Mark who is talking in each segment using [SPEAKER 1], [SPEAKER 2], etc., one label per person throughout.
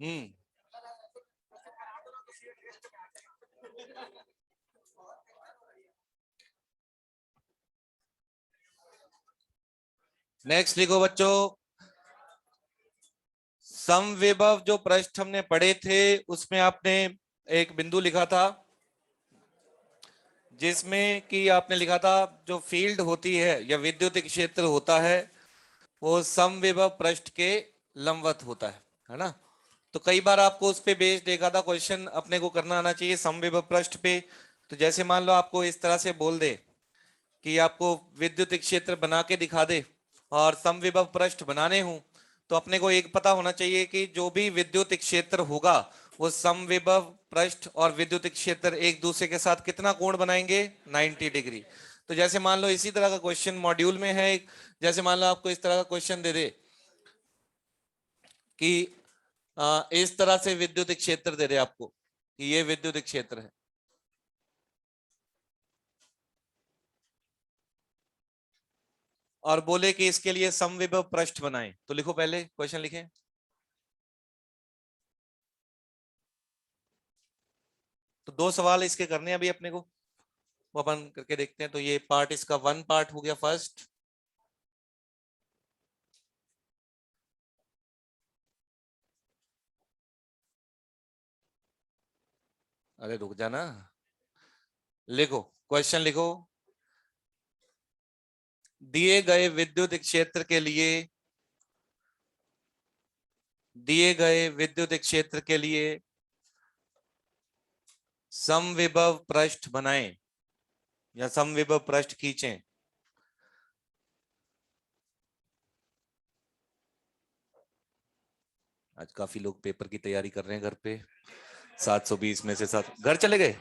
[SPEAKER 1] हम्म। Next लिखो बच्चों, समविभव जो पृष्ठ हमने पढ़े थे उसमें आपने एक बिंदु लिखा था जिसमें कि आपने लिखा था जो फील्ड होती है या विद्युत क्षेत्र होता है वो समविभव पृष्ठ के लंबवत होता है ना। तो कई बार आपको उस पे बेस्ड देखा था क्वेश्चन अपने को करना आना चाहिए समविभव पृष्ठ पे। तो जैसे मान लो आपको इस तरह से बोल दे कि आपको विद्युत क्षेत्र बना के दिखा दे और समविभव पृष्ठ बनाने हूं, तो अपने को एक पता होना चाहिए कि जो भी विद्युत क्षेत्र होगा वो समविभव पृष्ठ और विद्युत क्षेत्र एक दूसरे के साथ कितना कोण बनाएंगे, 90 डिग्री। तो जैसे मान लो इसी तरह का क्वेश्चन मॉड्यूल में है एक, जैसे मान लो आपको इस तरह का क्वेश्चन दे दे कि इस तरह से विद्युत क्षेत्र दे दे आपको कि ये विद्युत क्षेत्र है और बोले कि इसके लिए समविभव पृष्ठ बनाएं, तो लिखो पहले क्वेश्चन लिखें। तो दो सवाल इसके करने हैं अभी अपने को, वो अपन करके देखते हैं। तो ये पार्ट इसका वन पार्ट हो गया फर्स्ट। अरे रुक जाना, लिखो क्वेश्चन लिखो। दिए गए विद्युत क्षेत्र के लिए, दिए गए विद्युत क्षेत्र के लिए समविभव पृष्ठ बनाएं या समविभव पृष्ठ खींचें। आज काफी लोग पेपर की तैयारी कर रहे हैं घर पे, 720 में से 7 घर चले गए,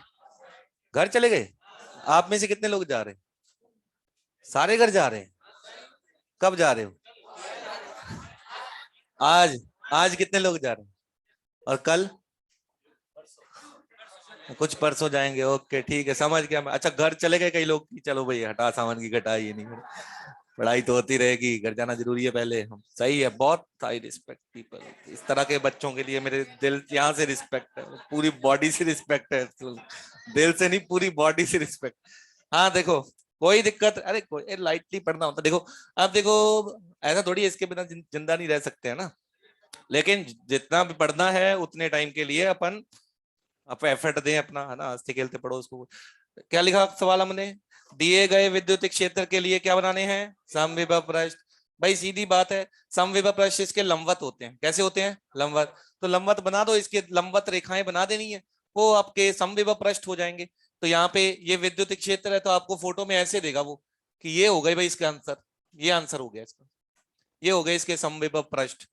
[SPEAKER 1] घर चले गए। आप में से कितने लोग जा रहे हैं? सारे घर जा रहे हैं? कब जा रहे हो? आज, आज कितने लोग जा रहे हैं? और कल? कुछ परसों जाएंगे, ओके ठीक है समझ गया मैं। अच्छा घर चले गए कई लोग, चलो भाई हटा सामान की घटा, ये नहीं करे। पढ़ाई तो होती रहेगी, घर जाना जरूरी है पहले। हम सही है, बहुत आई रिस्पेक्ट पीपल, इस तरह के बच्चों के लिए मेरे दिल यहाँ से रिस्पेक्ट है, पूरी बॉडी से रिस्पेक्ट है, दिल से नहीं पूरी बॉडी से रिस्पेक्ट। हाँ देखो कोई दिक्कत, अरे कोई लाइटली पढ़ना होता देखो। अब देखो ऐसा थोड़ी इसके बिना जिंदा नहीं रह सकते है ना, लेकिन जितना भी पढ़ना है उतने टाइम के लिए अपन आप एफर्ट दें अपना, है ना, हंसते खेलते पढ़ो उसको। क्या लिखा सवाल हमने, दिए गए विद्युत क्षेत्र के लिए क्या बनाने हैं, समविभव पृष्ठ। भाई सीधी बात है, समविभव पृष्ठ इसके लंबवत होते हैं। कैसे होते हैं, लंबवत। तो लंबवत बना दो, इसके लंबवत रेखाएं बना देनी है, वो आपके समविभव पृष्ठ हो जाएंगे। तो यहाँ पे ये विद्युत क्षेत्र है तो आपको फोटो में ऐसे देगा वो कि ये हो गए भाई इसका आंसर, ये आंसर हो गया इसका, ये हो गए इसके समविभव पृष्ठ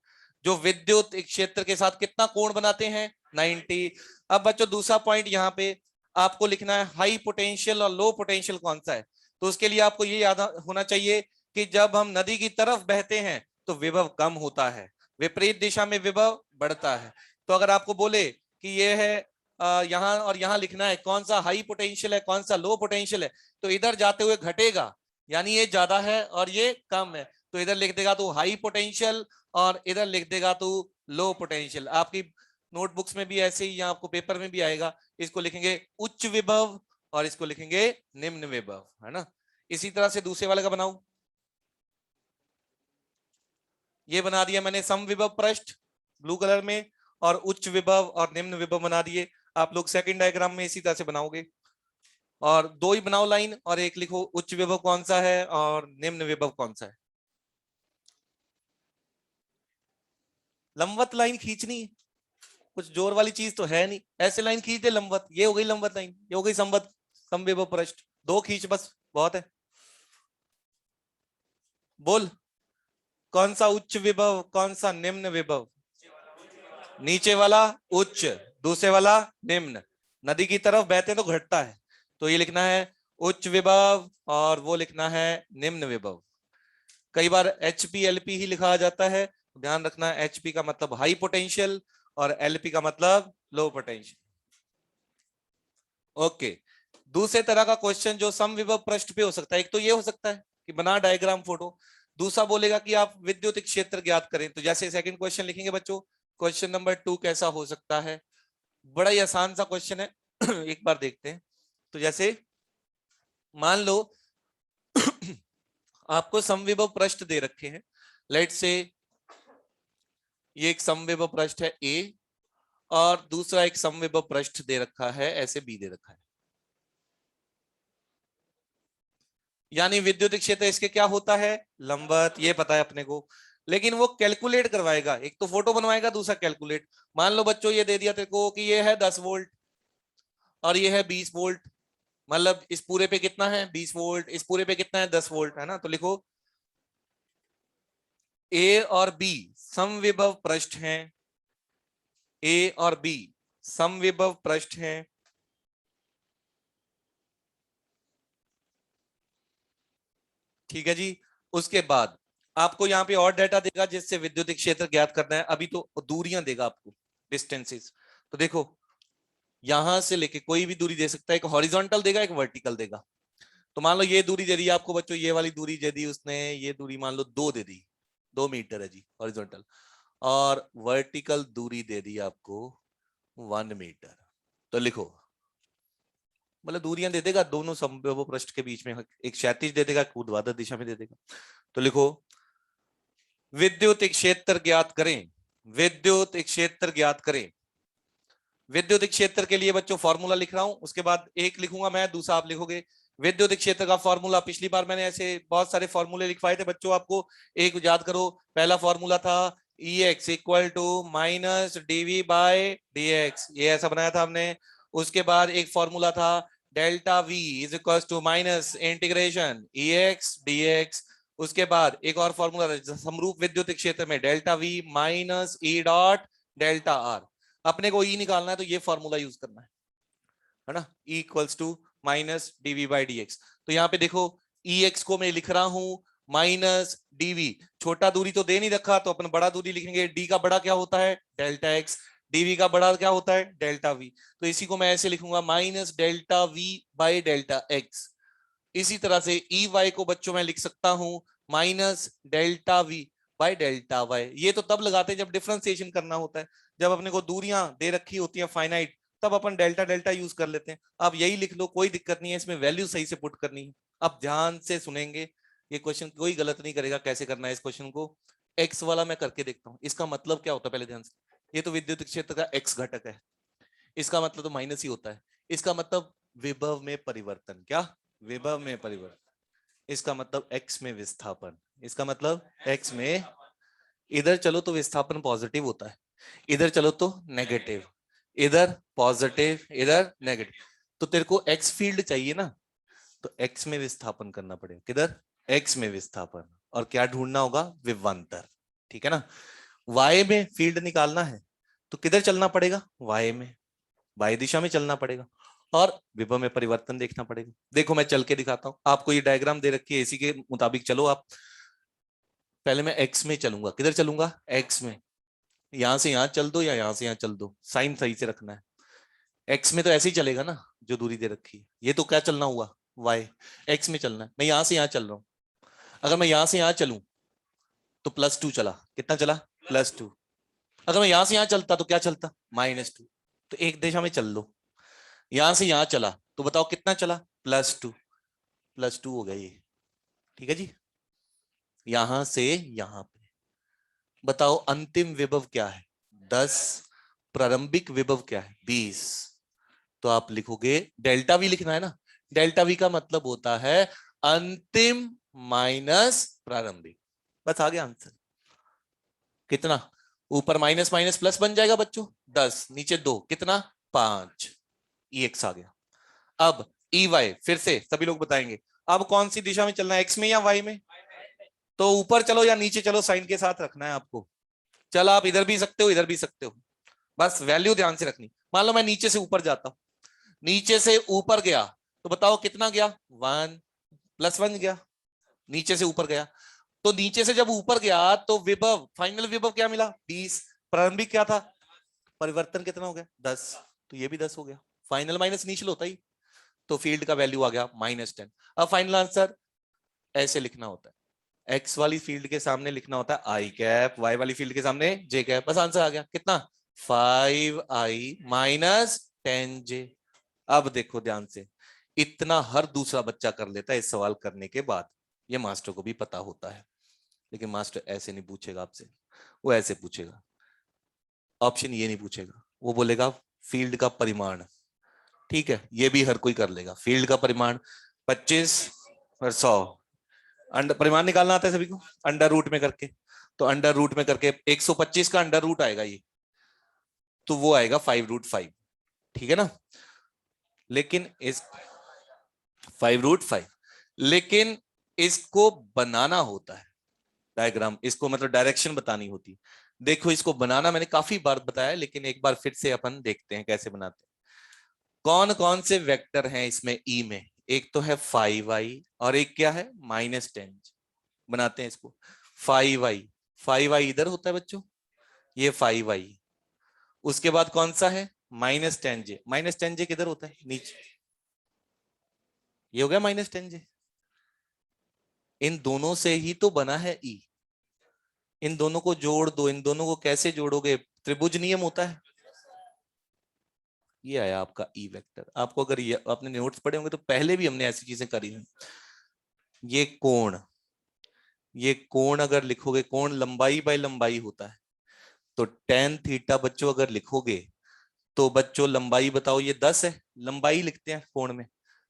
[SPEAKER 1] जो विद्युत क्षेत्र के साथ कितना कोण बनाते हैं, 90। अब बच्चों दूसरा पॉइंट यहाँ पे आपको लिखना है हाई पोटेंशियल और लो पोटेंशियल कौन सा है। तो उसके लिए आपको ये याद होना चाहिए कि जब हम नदी की तरफ बहते हैं तो विभव कम होता है, विपरीत दिशा में विभव बढ़ता है। तो अगर आपको बोले कि ये है यहाँ और यहाँ लिखना है कौन सा हाई पोटेंशियल है कौन सा लो पोटेंशियल है, तो इधर जाते हुए घटेगा, यानी ये ज्यादा है और ये कम है। तो इधर लिख देगा तो हाई पोटेंशियल और इधर लिख देगा तो लो पोटेंशियल। आपकी नोटबुक्स में भी ऐसे ही, आपको पेपर में भी आएगा, इसको लिखेंगे उच्च विभव और इसको लिखेंगे निम्न विभव, है ना। इसी तरह से दूसरे वाले का बनाऊं, ये बना दिया मैंने समविभव पृष्ठ ब्लू कलर में, और उच्च विभव और निम्न विभव बना दिए। आप लोग सेकंड डायग्राम में इसी तरह से बनाओगे, और दो ही बनाओ लाइन और एक लिखो उच्च विभव कौन सा है और निम्न विभव कौन सा है। लंबवत लाइन खींचनी है, कुछ जोर वाली चीज तो है नहीं, ऐसे लाइन खींच दे लंबवत, ये हो गई लंबवत लाइन, ये हो गई समवत समविभव पृष्ठ, दो खींच बस बहुत है। बोल कौन सा उच्च विभव कौन सा निम्न विभव, नीचे वाला उच्च, दूसरे वाला निम्न। नदी की तरफ बहते तो घटता है, तो ये लिखना है उच्च विभव और वो लिखना है निम्न विभव। कई बार एचपी एलपी ही लिखा जाता है, ध्यान रखना एचपी का मतलब हाई पोटेंशियल और एलपी का मतलब लो पोटेंशियल। ओके, दूसरे तरह का क्वेश्चन जो समविभव पृष्ठ पे हो सकता है, एक तो ये हो सकता है कि बना डायग्राम फोटो, दूसरा बोलेगा कि आप विद्युत क्षेत्र ज्ञात करें। तो जैसे सेकंड क्वेश्चन लिखेंगे बच्चों, क्वेश्चन नंबर 2 कैसा हो सकता है? बड़ा ही आसान सा क्वेश्चन है। एक बार देखते हैं। तो जैसे मान लो आपको समविभव पृष्ठ दे रखे हैं। लेट से ये एक समविभव पृष्ठ है ए और दूसरा एक समविभव पृष्ठ दे रखा है ऐसे बी दे रखा है। यानी विद्युत क्षेत्र इसके क्या होता है? लंबवत, ये पता है अपने को। लेकिन वो कैलकुलेट करवाएगा, एक तो फोटो बनवाएगा, दूसरा कैलकुलेट। मान लो बच्चों ये दे दिया तेरे को कि ये है 10 वोल्ट और ये है 20 वोल्ट। मतलब इस पूरे पे कितना है? 20 वोल्ट। इस पूरे पे कितना है? 10 वोल्ट, है ना? तो लिखो ए और बी समविभव पृष्ठ हैं। ए और बी समविभव पृष्ठ हैं। ठीक है जी। उसके बाद आपको यहाँ पे और डाटा देगा जिससे विद्युत क्षेत्र ज्ञात करना है। अभी तो दूरियां देगा आपको, डिस्टेंसेस। तो देखो यहां से लेके कोई भी दूरी दे सकता है। एक हॉरिजॉन्टल देगा, एक वर्टिकल देगा। तो मान लो ये दूरी दे दी आपको बच्चों, ये वाली दूरी दे दी उसने। ये दूरी मान लो 2 दे दी, 2 मीटर है जी हॉरिजॉन्टल। और वर्टिकल दूरी दे दी आपको 1 मीटर। तो लिखो, मतलब दूरियां दे देगा दोनों समबाहु पृष्ठ के बीच में। एक क्षैतिज दे देगा, एक ऊर्ध्वाधर दिशा में दे देगा। तो लिखो विद्युत क्षेत्र ज्ञात करें। विद्युत क्षेत्र ज्ञात करें। विद्युत क्षेत्र के लिए बच्चों फॉर्मूला लिख रहा हूं, उसके बाद एक लिखूंगा मैं, दूसरा आप लिखोगे। विद्युत क्षेत्र का फॉर्मूला, पिछली बार मैंने ऐसे बहुत सारे फॉर्मूले लिखवाए थे बच्चों आपको। एक याद करो, पहला फॉर्मूला था Ex equal to minus dv by dx, ये ऐसा बनाया था हमने। उसके बाद एक फॉर्मूला था delta V is equal to minus integration Ex dx। उसके बाद एक और फॉर्मूला था समरूप विद्युत क्षेत्र में delta V minus E dot delta R. अपने को ई निकालना है तो ये फॉर्मूला यूज करना है ना, E equals to minus dv by d x. तो यहाँ पे देखो ई एक्स को मैं लिख रहा हूं माइनस डीवी। छोटा दूरी तो दे नहीं रखा तो अपन बड़ा दूरी लिखेंगे। डी का बड़ा क्या होता है? Delta x. डीवी का बड़ा क्या होता है? Delta we. तो इसी को मैं ऐसे लिखूंगा minus delta V by delta x. इसी तरह से ई वाई को बच्चों में लिख सकता हूं minus delta V by delta Y. ये तो तब लगाते हैं जब डिफरेंशिएशन करना होता है। जब अपने को दूरियां दे रखी होती हैं फाइनाइट, तब अपन डेल्टा डेल्टा यूज कर लेते हैं। आप यही लिख लो, कोई दिक्कत नहीं है, इसमें वैल्यू सही से पुट करनी है। आप ध्यान से सुनेंगे, ये क्वेश्चन कोई गलत नहीं करेगा। कैसे करना है इस क्वेश्चन को? एक्स वाला मैं करके देखता हूँ। इसका मतलब क्या होता है पहले ध्यान से। ये तो विद्युत क्षेत्र का एक्स घटक है, इसका मतलब तो माइनस ही होता है। इसका मतलब विभव में परिवर्तन। क्या? विभव में परिवर्तन। इसका मतलब एक्स में विस्थापन। इसका मतलब एक्स में, इधर चलो तो विस्थापन पॉजिटिव होता है, इधर चलो तो नेगेटिव। इधर पॉजिटिव, इधर नेगेटिव। तो तेरे को एक्स फील्ड चाहिए ना, तो एक्स में विस्थापन करना पड़ेगा। किधर? एक्स में विस्थापन। और क्या ढूंढना होगा? विभवांतर। ठीक है ना? वाई में फील्ड निकालना है तो किधर चलना पड़ेगा? वाई में, वाई दिशा में चलना पड़ेगा। और विभव में परिवर्तन देखना पड़ेगा। देखो मैं चल के दिखाता हूं आपको, ये डायग्राम दे रखी है, इसी के मुताबिक चलो आप। पहले मैं एक्स में चलूंगा। किधर चलूंगा? एक्स में। यहां से यहां चल दो या यहां से यहां चल दो, साइन सही से रखना है। एक्स में तो ऐसे ही चलेगा ना जो दूरी दे रखी है। ये तो क्या चलना हुआ? वाई। एक्स में चलना है। मैं यहां से यहां चल रहा हूं। अगर मैं यहां से यहां चलूं तो +2 चला। कितना चला? +2। अगर मैं यहां से यहां चलता तो क्या चलता? -2। तो एक दिशा में चल लो। यहां से यहां चला तो बताओ कितना चला? +2। +2 हो गया ये। ठीक है जी। यहां से यहां पे बताओ अंतिम विभव क्या है? 10। प्रारंभिक विभव क्या है? 20। तो आप लिखोगे, डेल्टा वी लिखना है ना। डेल्टा वी का मतलब होता है अंतिम माइनस प्रारंभिक। बस आ गया आंसर। कितना? ऊपर माइनस माइनस प्लस बन जाएगा बच्चों। 10 नीचे 2 कितना? 5। ई एक्स आ गया। अब ई वाई फिर से सभी लोग बताएंगे। अब कौन सी दिशा में चलना है, एक्स में या वाई में? तो ऊपर चलो या नीचे चलो, साइन के साथ रखना है आपको। चल आप इधर भी सकते हो, इधर भी सकते हो, बस वैल्यू ध्यान से रखनी। मान लो मैं नीचे से ऊपर जाता हूं, नीचे से ऊपर गया तो बताओ कितना गया? 1 +1 गया। नीचे से ऊपर गया तो नीचे से जब ऊपर गया तो विभव, फाइनल विभव क्या मिला? 20। प्रारंभिक क्या था? परिवर्तन कितना हो गया? 10। तो ये भी 10 हो गया। फाइनल माइनस इनिशियल होता ही, तो फील्ड का वैल्यू आ गया -10। अब फाइनल आंसर ऐसे लिखना होता है, एक्स वाली फील्ड के सामने लिखना होता है आई कैप, वाई वाली फील्ड के सामने जे कैप, बस आंसर आ गया। कितना? 5i minus 10j। अब देखो ध्यान से, इतना हर दूसरा बच्चा कर लेता है इस सवाल करने के बाद, ये मास्टर को भी पता होता है, लेकिन मास्टर ऐसे नहीं पूछेगा आपसे, वो ऐसे पूछेगा, ऑप्शन ये नहीं पूछेगा, वो बोलेगा फील्ड का परिमाण। ठीक है, ये भी हर कोई कर लेगा, फील्ड का परिमाण 25 और 100। अंडर परिमाण निकालना आता है सभी को, अंडर रूट में करके, तो अंडर रूट में करके 125 का अंडर रूट आएगा ये, तो वो आएगा 5√5। ठीक है ना? लेकिन इस 5√5, लेकिन इसको बनाना होता है डायग्राम, इसको मतलब डायरेक्शन बतानी होती। देखो इसको बनाना मैंने काफी बार बताया, लेकिन एक बार फिर से अपन देखते हैं कैसे बनाते हैं। कौन कौन से वेक्टर हैं इसमें ई में? एक तो है 5i और एक क्या है? -10। बनाते हैं इसको। 5i, 5i इधर होता है बच्चों, ये 5i। उसके बाद कौन सा है? -10j। -10j किधर होता है? नीचे। ये हो गया -10j। इन दोनों से ही तो बना है ई, इन दोनों को जोड़ दो। इन दोनों को कैसे जोड़ोगे? त्रिभुज नियम होता है। ये आया आपका ई वेक्टर। आपको अगर ये आपने नोट्स पढ़े होंगे तो पहले भी हमने ऐसी चीजें करी हैं। ये कोण, ये कोण अगर लिखोगे, कोण लंबाई बाय लंबाई होता है, तो tan थीटा बच्चों अगर लिखोगे, तो बच्चों लंबाई बताओ, ये 10 है, लंबाई लिखते हैं कोण में,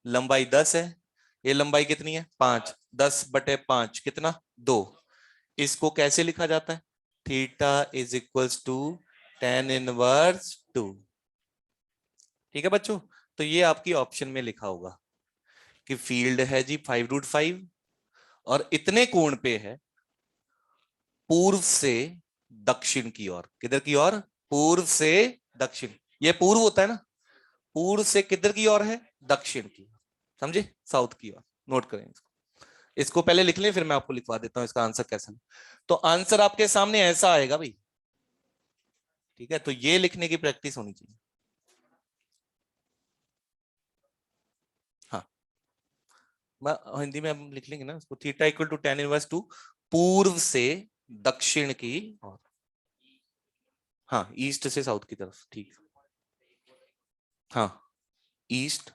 [SPEAKER 1] लंबाई 10 है। ये लंबाई कितनी है? 5। 10/5 कितना? 2। इसको कैसे लिखा जाता है? Theta is equals to tan−1 2। ठीक है बच्चों? तो ये आपकी ऑप्शन में लिखा होगा कि फील्ड है जी 5√5 और इतने कोण पे है पूर्व से दक्षिण की ओर। किधर की ओर? पूर्व से दक्षिण। ये पूर्व होता है ना, पूर्व से किधर की ओर है? दक्षिण की ओर। समझे? साउथ की ओर। नोट करें इसको, इसको पहले लिख लें, फिर मैं आपको लिखवा देता हूं इसका आंसर कैसा। तो आंसर आपके सामने ऐसा आएगा भाई। ठीक है, तो ये लिखने की प्रैक्टिस होनी चाहिए। हाँ, हिंदी में हम लिख लेंगे ना उसको, थीटा इक्वल टू tan−1 2, पूर्व से दक्षिण की ओर। हाँ, ईस्ट से साउथ की तरफ। ठीक। हाँ, ईस्ट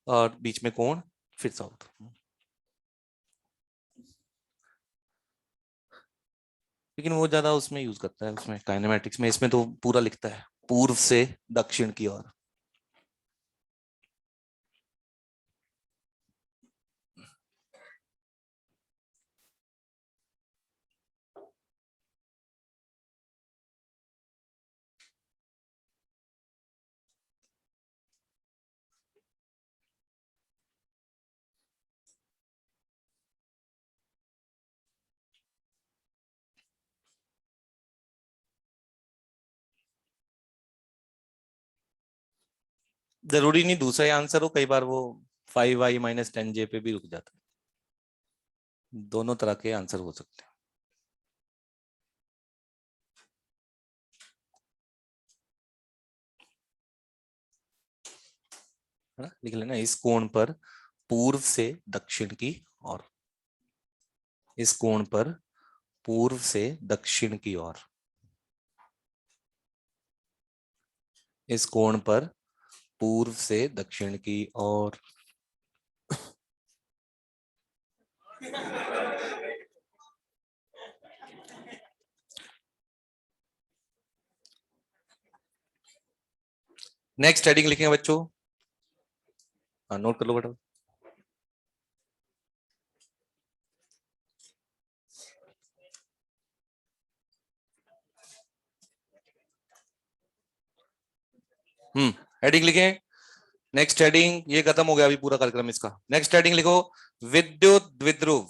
[SPEAKER 1] और बीच में कोण, फिर साउथ। लेकिन वो ज्यादा उसमें यूज करता है, उसमें काइनेमेटिक्स में, इसमें तो पूरा लिखता है पूर्व से दक्षिण की ओर। जरूरी नहीं दूसरा ही आंसर हो, कई बार वो 5i-10j पे भी रुक जाता है। दोनों तरह के आंसर हो सकते हैं। है ना? लिख लेना, इस कोण पर पूर्व से दक्षिण की ओर, इस कोण पर पूर्व से दक्षिण की ओर, इस कोण पर पूर्व से दक्षिण की ओर। नेक्स्ट हेडिंग लिखेंगे बच्चों। हाँ, नोट कर लो बेटा। हेडिंग लिखें। नेक्स्ट हेडिंग, ये खत्म हो गया अभी पूरा कार्यक्रम इसका। नेक्स्ट हेडिंग लिखो, विद्युत द्विध्रुव।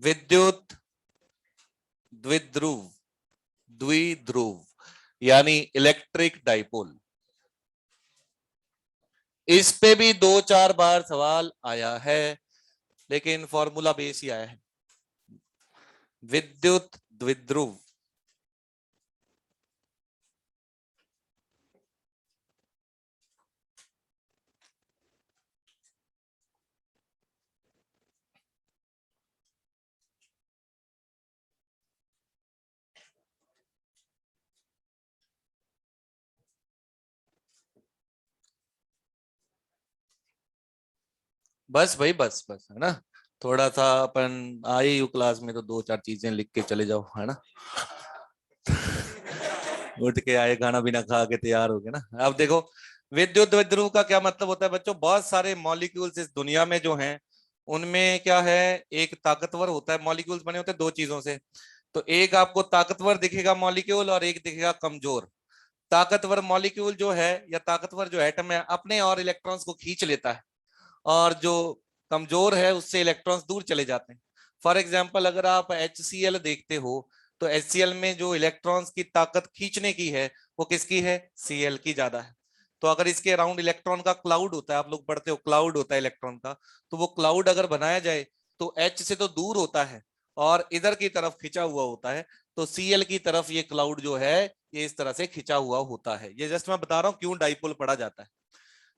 [SPEAKER 1] विद्युत द्विध्रुव, द्विध्रुव यानी इलेक्ट्रिक डाइपोल। इस पे भी 2-4 बार सवाल आया है, लेकिन फॉर्मूला बेस ही आया है। विद्युत द्विध्रुव, बस भाई, बस बस, है ना। थोड़ा सा अपन आए यू क्लास में तो दो चार चीजें लिख के चले जाओ, है ना। उठ के आए, खाना पीना खा के तैयार हो गए ना। अब देखो, विद्युत विद्रुव का क्या मतलब होता है बच्चों। बहुत सारे मॉलिक्यूल्स इस दुनिया में जो हैं, उनमें क्या है, एक ताकतवर होता है। मॉलिक्यूल्स बने होते हैं दो चीजों से। तो एक आपको ताकतवर दिखेगा मॉलिक्यूल, और एक दिखेगा कमजोर। ताकतवर मॉलिक्यूल जो है, या ताकतवर जो एटम है, अपने और इलेक्ट्रॉन्स को खींच लेता है, और जो कमजोर है उससे इलेक्ट्रॉन्स दूर चले जाते हैं। फॉर एग्जाम्पल, अगर आप HCl देखते हो, तो HCl में जो इलेक्ट्रॉन्स की ताकत खींचने की है, वो किसकी है, Cl की ज्यादा है। तो अगर इसके अराउंड इलेक्ट्रॉन का क्लाउड होता है, आप लोग पढ़ते हो क्लाउड होता है इलेक्ट्रॉन का, तो वो क्लाउड अगर बनाया जाए, तो H से तो दूर होता है और इधर की तरफ खिंचा हुआ होता है। तो Cl की तरफ ये क्लाउड जो है, ये इस तरह से खिंचा हुआ होता है। ये जस्ट मैं बता रहा हूं क्यों डाइपोल पढ़ा जाता है।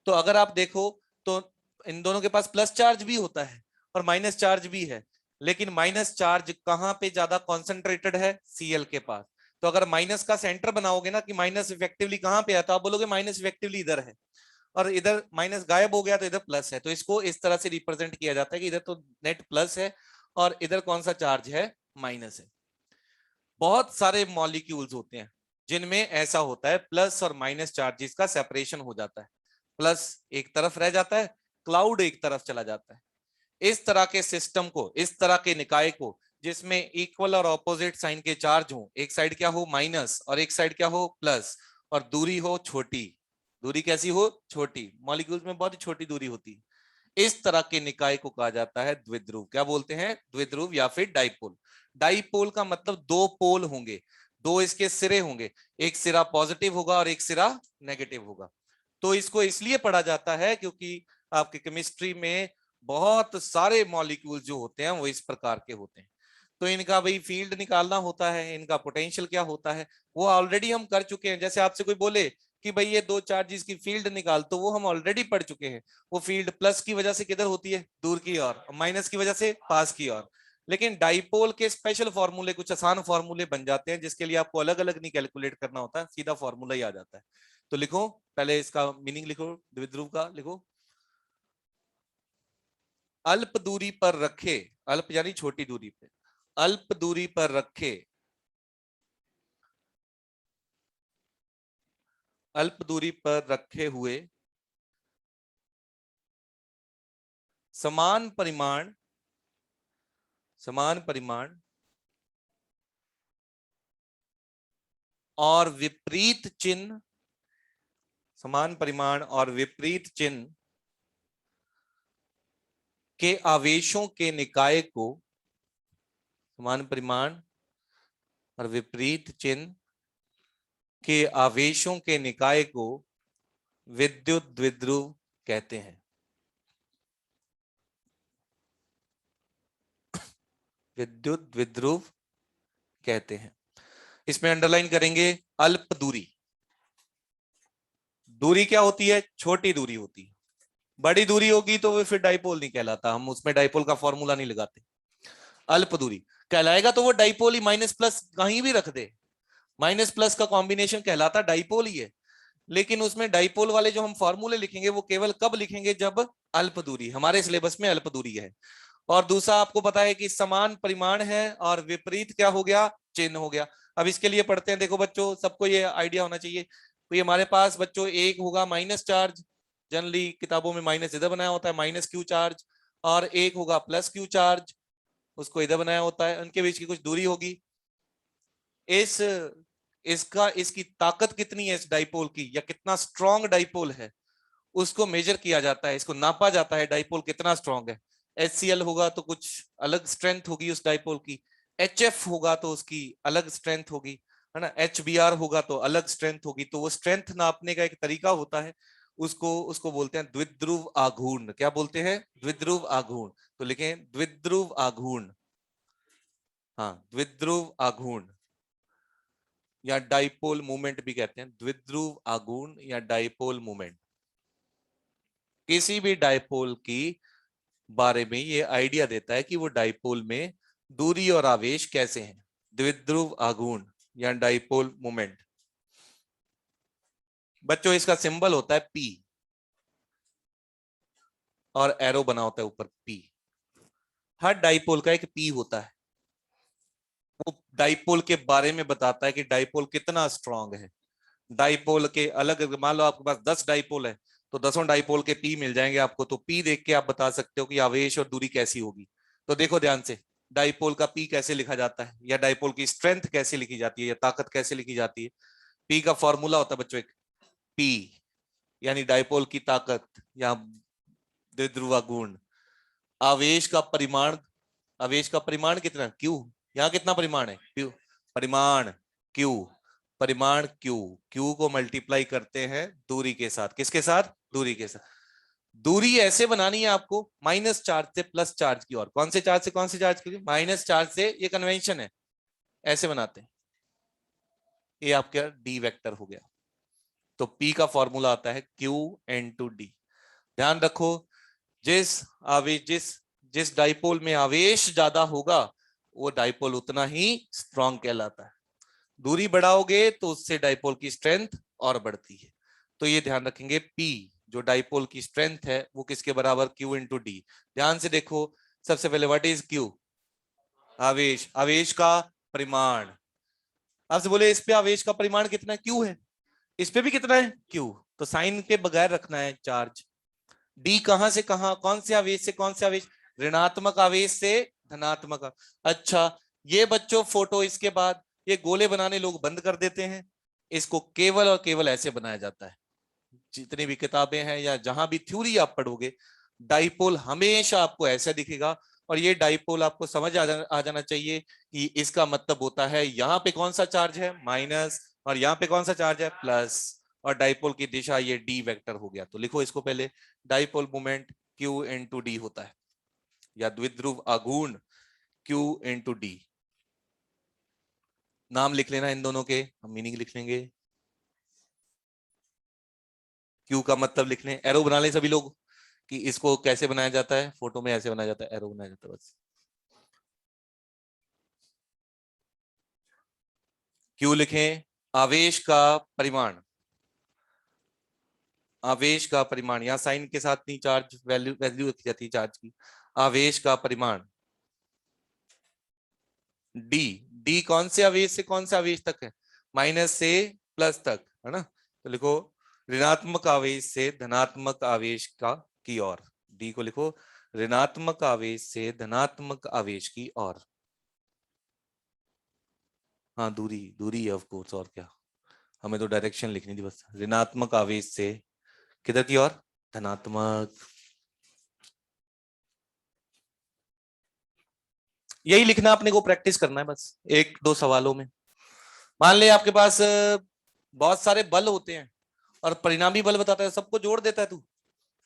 [SPEAKER 1] तो अगर आप देखो, तो इन दोनों के पास प्लस चार्ज भी होता है और माइनस चार्ज भी है, लेकिन माइनस चार्ज कहां पे ज्यादा कॉन्सेंट्रेटेड है, Cl के पास। तो अगर माइनस का सेंटर बनाओगे ना, कि माइनस इफेक्टिवली कहां पे है, तो आप बोलोगे माइनस इफेक्टिवली इधर है, और इधर माइनस गायब हो गया तो इधर प्लस है। तो इसको इस तरह से रिप्रेजेंट किया जाता है कि इधर तो नेट प्लस है, और इधर कौन सा चार्ज है, माइनस है। बहुत सारे मॉलिक्यूल्स होते हैं जिनमें ऐसा होता है, प्लस और माइनस चार्जेस का सेपरेशन हो जाता है। प्लस एक तरफ रह जाता है, क्लाउड एक तरफ चला जाता है। इस तरह के सिस्टम को, इस तरह के निकाय को, जिसमें इक्वल और ऑपोजिट साइन के चार्ज हो, एक साइड क्या हो, माइनस, और एक साइड क्या हो, प्लस, और दूरी हो छोटी। दूरी कैसी हो, छोटी। मॉलिक्यूल्स में बहुत ही छोटी दूरी होती है। इस तरह के निकाय को कहा जाता है द्विध्रुव। क्या बोलते हैं, द्विध्रुव या फिर डाइपोल। डाइपोल का मतलब दो पोल होंगे, दो इसके सिरे होंगे, एक सिरा पॉजिटिव होगा और एक सिरा नेगेटिव होगा। तो इसको इसलिए पढ़ा जाता है क्योंकि आपके केमिस्ट्री में बहुत सारे मॉलिक्यूल जो होते हैं वो इस प्रकार के होते हैं। तो इनका भाई फील्ड निकालना होता है, इनका पोटेंशियल क्या होता है, वो ऑलरेडी हम कर चुके हैं। जैसे आपसे कोई बोले कि भाई ये दो चार्जेस की फील्ड निकाल, तो वो हम ऑलरेडी पढ़ चुके हैं। वो फील्ड प्लस की वजह से किधर होती है, दूर की ओर, माइनस की वजह से पास की ओर। लेकिन डाइपोल के स्पेशल फॉर्मूले, कुछ आसान फॉर्मूले बन जाते हैं, जिसके लिए आपको अलग अलग नहीं कैलकुलेट करना होता, सीधा फॉर्मूला ही आ जाता है। तो लिखो, पहले इसका मीनिंग लिखो, द्विध्रुव का लिखो। अल्प दूरी पर रखे, अल्प यानी छोटी दूरी पे, अल्प दूरी पर रखे, अल्प दूरी पर रखे हुए समान परिमाण, समान परिमाण और विपरीत चिन्ह, समान परिमाण और विपरीत चिन्ह के आवेशों के निकाय को, समान परिमाण और विपरीत चिन्ह के आवेशों के निकाय को विद्युत द्विध्रुव कहते हैं। विद्युत द्विध्रुव कहते हैं। इसमें अंडरलाइन करेंगे अल्प दूरी। दूरी क्या होती है, छोटी दूरी होती है। बड़ी दूरी होगी तो वो फिर डाइपोल नहीं कहलाता, हम उसमें डाइपोल का फॉर्मूला नहीं लगाते। अल्प दूरी कहलाएगा तो वो डाइपोल ही, माइनस प्लस कहीं भी रख दे, माइनस प्लस का कॉम्बिनेशन कहलाता डाइपोल ही है। लेकिन उसमें डाइपोल वाले जो हम फॉर्मूले लिखेंगे, वो केवल कब लिखेंगे, जब अल्प दूरी, हमारे सिलेबस में अल्प दूरी है। और दूसरा आपको पता है कि समान परिमाण है और विपरीत क्या हो गया, चिन्ह हो गया। अब इसके लिए पढ़ते हैं, देखो बच्चों, सबको ये आइडिया होना चाहिए। तो ये हमारे पास बच्चों एक होगा माइनस चार्ज, जनरली किताबों में माइनस इधर बनाया होता है, माइनस क्यू चार्ज, और एक होगा प्लस क्यू चार्ज, उसको इधर बनाया होता है। उनके बीच की कुछ दूरी होगी। इस इसका इसकी ताकत कितनी है इस डाइपोल की, या कितना स्ट्रॉन्ग डाइपोल है, उसको मेजर किया जाता है, इसको नापा जाता है, डाइपोल कितना स्ट्रॉन्ग है। HCl होगा तो कुछ अलग स्ट्रेंथ होगी उस डाइपोल की, HF होगा तो उसकी अलग स्ट्रेंथ होगी, है ना, HBr होगा तो अलग स्ट्रेंथ होगी। तो वो स्ट्रेंथ नापने का एक तरीका होता है, उसको उसको बोलते हैं द्विध्रुव आघूर्ण। क्या बोलते हैं, द्विध्रुव आघूर्ण। तो लिखें द्विध्रुव आघूर्ण, हाँ, द्विध्रुव आघूर्ण, या डाइपोल मूवमेंट भी कहते हैं, द्विध्रुव आघूर्ण या डाइपोल मूवमेंट। किसी भी डाइपोल की बारे में ये आइडिया देता है कि वो डाइपोल में दूरी और आवेश कैसे हैं। द्विध्रुव आघूर्ण या डाइपोल मोमेंट। बच्चों इसका सिंबल होता है पी। और एरो बना होता है ऊपर पी। हर डाइपोल का एक पी होता है, वो डाइपोल के बारे में बताता है कि डाइपोल कितना स्ट्रांग है। डाइपोल के अलग, मान लो आपके पास 10 डाइपोल है तो 10 डाइपोल के पी मिल जाएंगे आपको, तो पी देख के आप बता सकते हो कि आवेश और दूरी कैसी होगी। तो देखो ध्यान से, डाइपोल का पी कैसे लिखा जाता है, या डाइपोल की स्ट्रेंथ कैसे लिखी जाती है, या ताकत कैसे लिखी जाती है। पी का फॉर्मूला होता है बच्चों एक, पी यानी डाइपोल की ताकत या द्विध्रुव गुण। आवेश का परिमाण, आवेश का परिमाण कितना, क्यू। यहाँ कितना परिमाण है, क्यू। परिमाण क्यू, परिमाण क्यू, क्यू को मल्टीप्लाई करते हैं दूरी के साथ, किसके साथ, दूरी के साथ। दूरी ऐसे बनानी है आपको, माइनस चार्ज से प्लस चार्ज की ओर। कौन से चार्ज से कौन से चार्ज की, माइनस चार्ज से, ये कन्वेंशन है, ऐसे बनाते हैं। ये आपका डी वेक्टर हो गया। तो पी का फॉर्मूला आता है क्यू एन टू डी। ध्यान रखो, जिस आवेश, जिस जिस डाइपोल में आवेश ज्यादा होगा वो डाइपोल उतना ही स्ट्रांग कहलाता है। दूरी बढ़ाओगे तो उससे डाइपोल की स्ट्रेंथ और बढ़ती है। तो ये ध्यान रखेंगे, पी जो डाइपोल की स्ट्रेंथ है वो किसके बराबर, क्यू इंटू डी। ध्यान से देखो, सबसे पहले व्हाट इज क्यू, आवेश, आवेश का परिमाण। आपसे बोले इस पे आवेश का परिमाण कितना, क्यू है, इस पे भी कितना है, क्यू। तो साइन के बगैर रखना है चार्ज। डी कहां से कहां, कौन से आवेश से कौन से आवेश, ऋणात्मक आवेश से धनात्मक। अच्छा, ये बच्चों फोटो इसके बाद ये गोले बनाने लोग बंद कर देते हैं, इसको केवल और केवल ऐसे बनाया जाता है। जितनी भी किताबें हैं या जहां भी थ्योरी आप पढ़ोगे, डाइपोल हमेशा आपको ऐसा दिखेगा। और ये डाइपोल आपको समझ आ जाना चाहिए कि इसका मतलब होता है यहाँ पे कौन सा चार्ज है, माइनस, और यहाँ पे कौन सा चार्ज है, प्लस, और डाइपोल की दिशा ये डी वेक्टर हो गया। तो लिखो इसको पहले, dipole moment Q into D होता है, या द्विध्रुव आघूर्ण क्यू इंटू डी। नाम लिख लेना इन दोनों के, हम मीनिंग लिख लेंगे। क्यू का मतलब लिख लें, एरो बना लें सभी लोग कि इसको कैसे बनाया जाता है, फोटो में ऐसे बनाया जाता है, एरो बनाया जाता है बस। क्यू लिखें, आवेश का परिमाण, आवेश का परिमाण, यहाँ साइन के साथ नहीं, चार्ज वैल्यू वैल्यू रखी जाती है चार्ज की। आवेश का परिमाण डी, डी कौन से आवेश से कौन से आवेश तक है, माइनस से प्लस तक, है ना। तो लिखो ऋणात्मक आवेश से धनात्मक आवेश का की ओर, डी को लिखो ऋणात्मक आवेश से धनात्मक आवेश की ओर। हाँ दूरी, दूरी है ऑफ कोर्स, और क्या, हमें तो डायरेक्शन लिखनी थी बस। ऋणात्मक आवेश से किधर की ओर, धनात्मक। यही लिखना, अपने को प्रैक्टिस करना है बस एक दो सवालों में। मान ले आपके पास बहुत सारे बल होते हैं और परिणामी बल बताता है, सबको जोड़ देता है तू।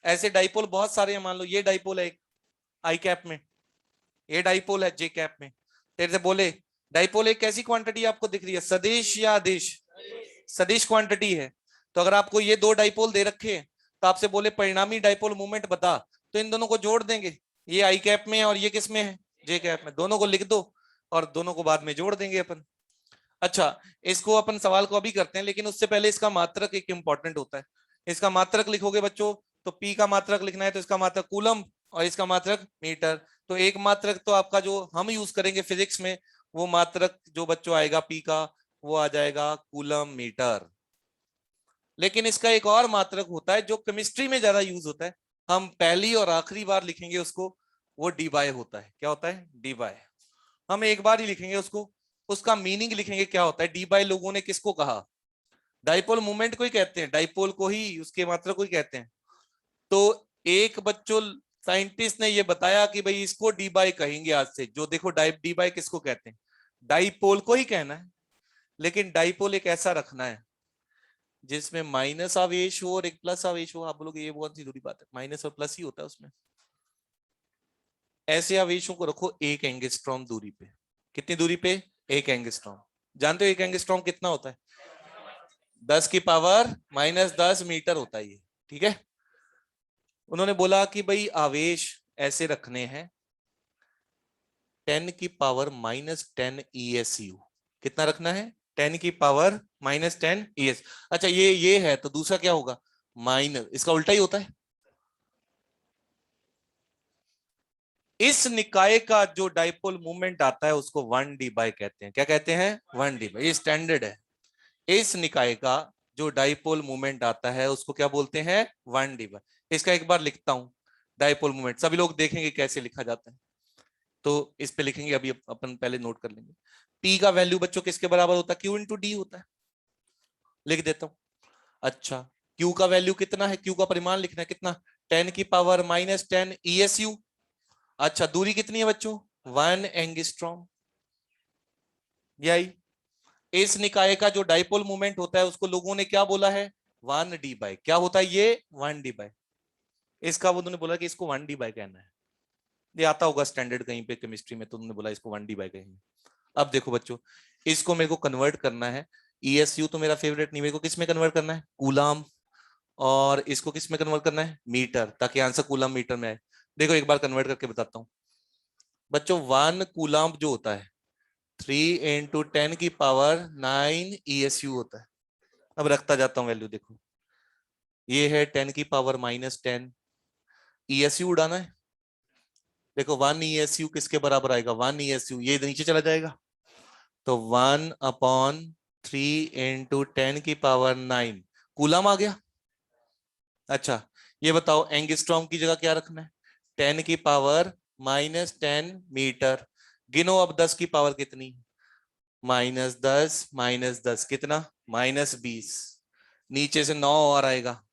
[SPEAKER 1] ऐसे डाइपोल बहुत सारे हैं, मान लो ये डाइपोल है एक आई कैप में, ये डाइपोल है जे कैप में। तेरे से बोले डाइपोल एक कैसी क्वांटिटी आपको दिख रही है, सदिश या आदिश, सदिश क्वांटिटी है। तो अगर आपको ये दो डाइपोल दे रखे हैं तो आपसे बोले परिणामी डाइपोल मूवमेंट बता, तो इन दोनों को जोड़ देंगे, ये आई कैप में और ये किस में है, जे कैप में। दोनों को लिख दो और दोनों को बाद में जोड़ देंगे अपन। अच्छा, इसको अपन सवाल को अभी करते हैं, लेकिन उससे पहले इसका मात्रक एक इंपॉर्टेंट होता है। इसका मात्रक लिखोगे बच्चों, तो पी का मात्रक लिखना है तो इसका मात्रक कूलम और इसका मात्रक मीटर। तो एक मात्रक तो आपका जो हम यूज करेंगे फिजिक्स में, वो मात्रक जो बच्चों आएगा पी का, वो आ जाएगा कूलम मीटर। लेकिन इसका एक और मात्रक होता है जो केमिस्ट्री में ज्यादा यूज होता है, हम पहली और आखिरी बार लिखेंगे उसको, वो डी बाय होता है। क्या होता है, डी बाय। हम एक बार ही लिखेंगे उसको, उसका मीनिंग लिखेंगे क्या होता है। डी बाय लोगों ने किसको कहा, डाइपोल मूवमेंट को ही कहते हैं, डाइपोल को ही, उसके मात्रक को ही कहते हैं। तो एक बच्चों साइंटिस्ट ने ये बताया कि भाई इसको डी बाय कहेंगे आज से। जो देखो डी बाय किसको कहते हैं, डाइपोल को ही कहना है, लेकिन डाइपोल एक ऐसा रखना है जिसमें माइनस आवेश हो और एक प्लस आवेश हो। आप बोलोगे ये बहुत सी दूरी बात है, माइनस और प्लस ही होता है उसमें। ऐसे आवेशों को रखो एक एंगस्ट्रॉम दूरी पे। कितनी दूरी पे, एक एंगस्ट्रॉम। जानते हो एक एंगस्ट्रॉम कितना होता है, 10 की पावर माइनस 10 मीटर होता है ये, ठीक है। उन्होंने बोला कि भाई आवेश ऐसे रखने हैं 10 की पावर माइनस 10 ESU। कितना रखना है, 10 की पावर माइनस 10 ES। अच्छा ये है, तो दूसरा क्या होगा, माइनस, इसका उल्टा ही होता है। इस निकाय का जो डाइपोल मूवमेंट आता है उसको 1d बाय कहते हैं। क्या कहते हैं? 1d bye. ये स्टैंडर्ड है। इस निकाय का जो डाइपोल मूवमेंट आता है उसको क्या बोलते हैं? 1d bye. इसका एक बार लिखता हूं, डाइपोल मूवमेंट सभी लोग देखेंगे कैसे लिखा जाता है, तो इस पे लिखेंगे। अभी अपन पहले नोट कर लेंगे। P का वैल्यू बच्चों किसके बराबर होता है? Q इंटू डी होता है। लिख देता हूं। अच्छा, Q का वैल्यू कितना है? Q का परिमाण लिखना है कितना? 10⁻⁻10 ESU। अच्छा, दूरी कितनी है बच्चों? 1 एंगस्ट्रॉम। यही इस निकाय का जो डाइपोल मूवमेंट होता है उसको लोगों ने क्या बोला है? 1d bye. क्या होता है ये? 1d bye. इसका वो उन्होंने बोला कि इसको 1d बाय कहना है। ये आता होगा स्टैंडर्ड कहीं पे केमिस्ट्री में, तो उन्होंने बोला इसको 1d बाय कहेंगे। अब देखो बच्चों, इसको मेरे को कन्वर्ट करना है। ESU तो मेरा फेवरेट नहीं, मेरे को किस में कन्वर्ट करना है? कूलाम। और इसको किस में कन्वर्ट करना है? मीटर, ताकि आंसर कूलाम मीटर में आए। देखो एक बार कन्वर्ट करके बताता हूं बच्चों। 1 कूलाम जो होता है 3 × 10⁻⁹ ESU होता है। अब रखता जाता हूं वैल्यू। देखो ये है 10⁻⁻10। ESU उड़ाना है। देखो 1 ESU किसके बराबर आएगा? 1 ESU ये नीचे चला जाएगा, तो 1/3 × 10⁻⁹ कूलम आ गया। अच्छा, ये बताओ एंगस्ट्रॉम की जगह क्या रखना है? 10⁻⁻10 मीटर। गिनो अब 10 की पावर कितनी? -10 -10 कितना? -20। नीचे से 9 और आएगा,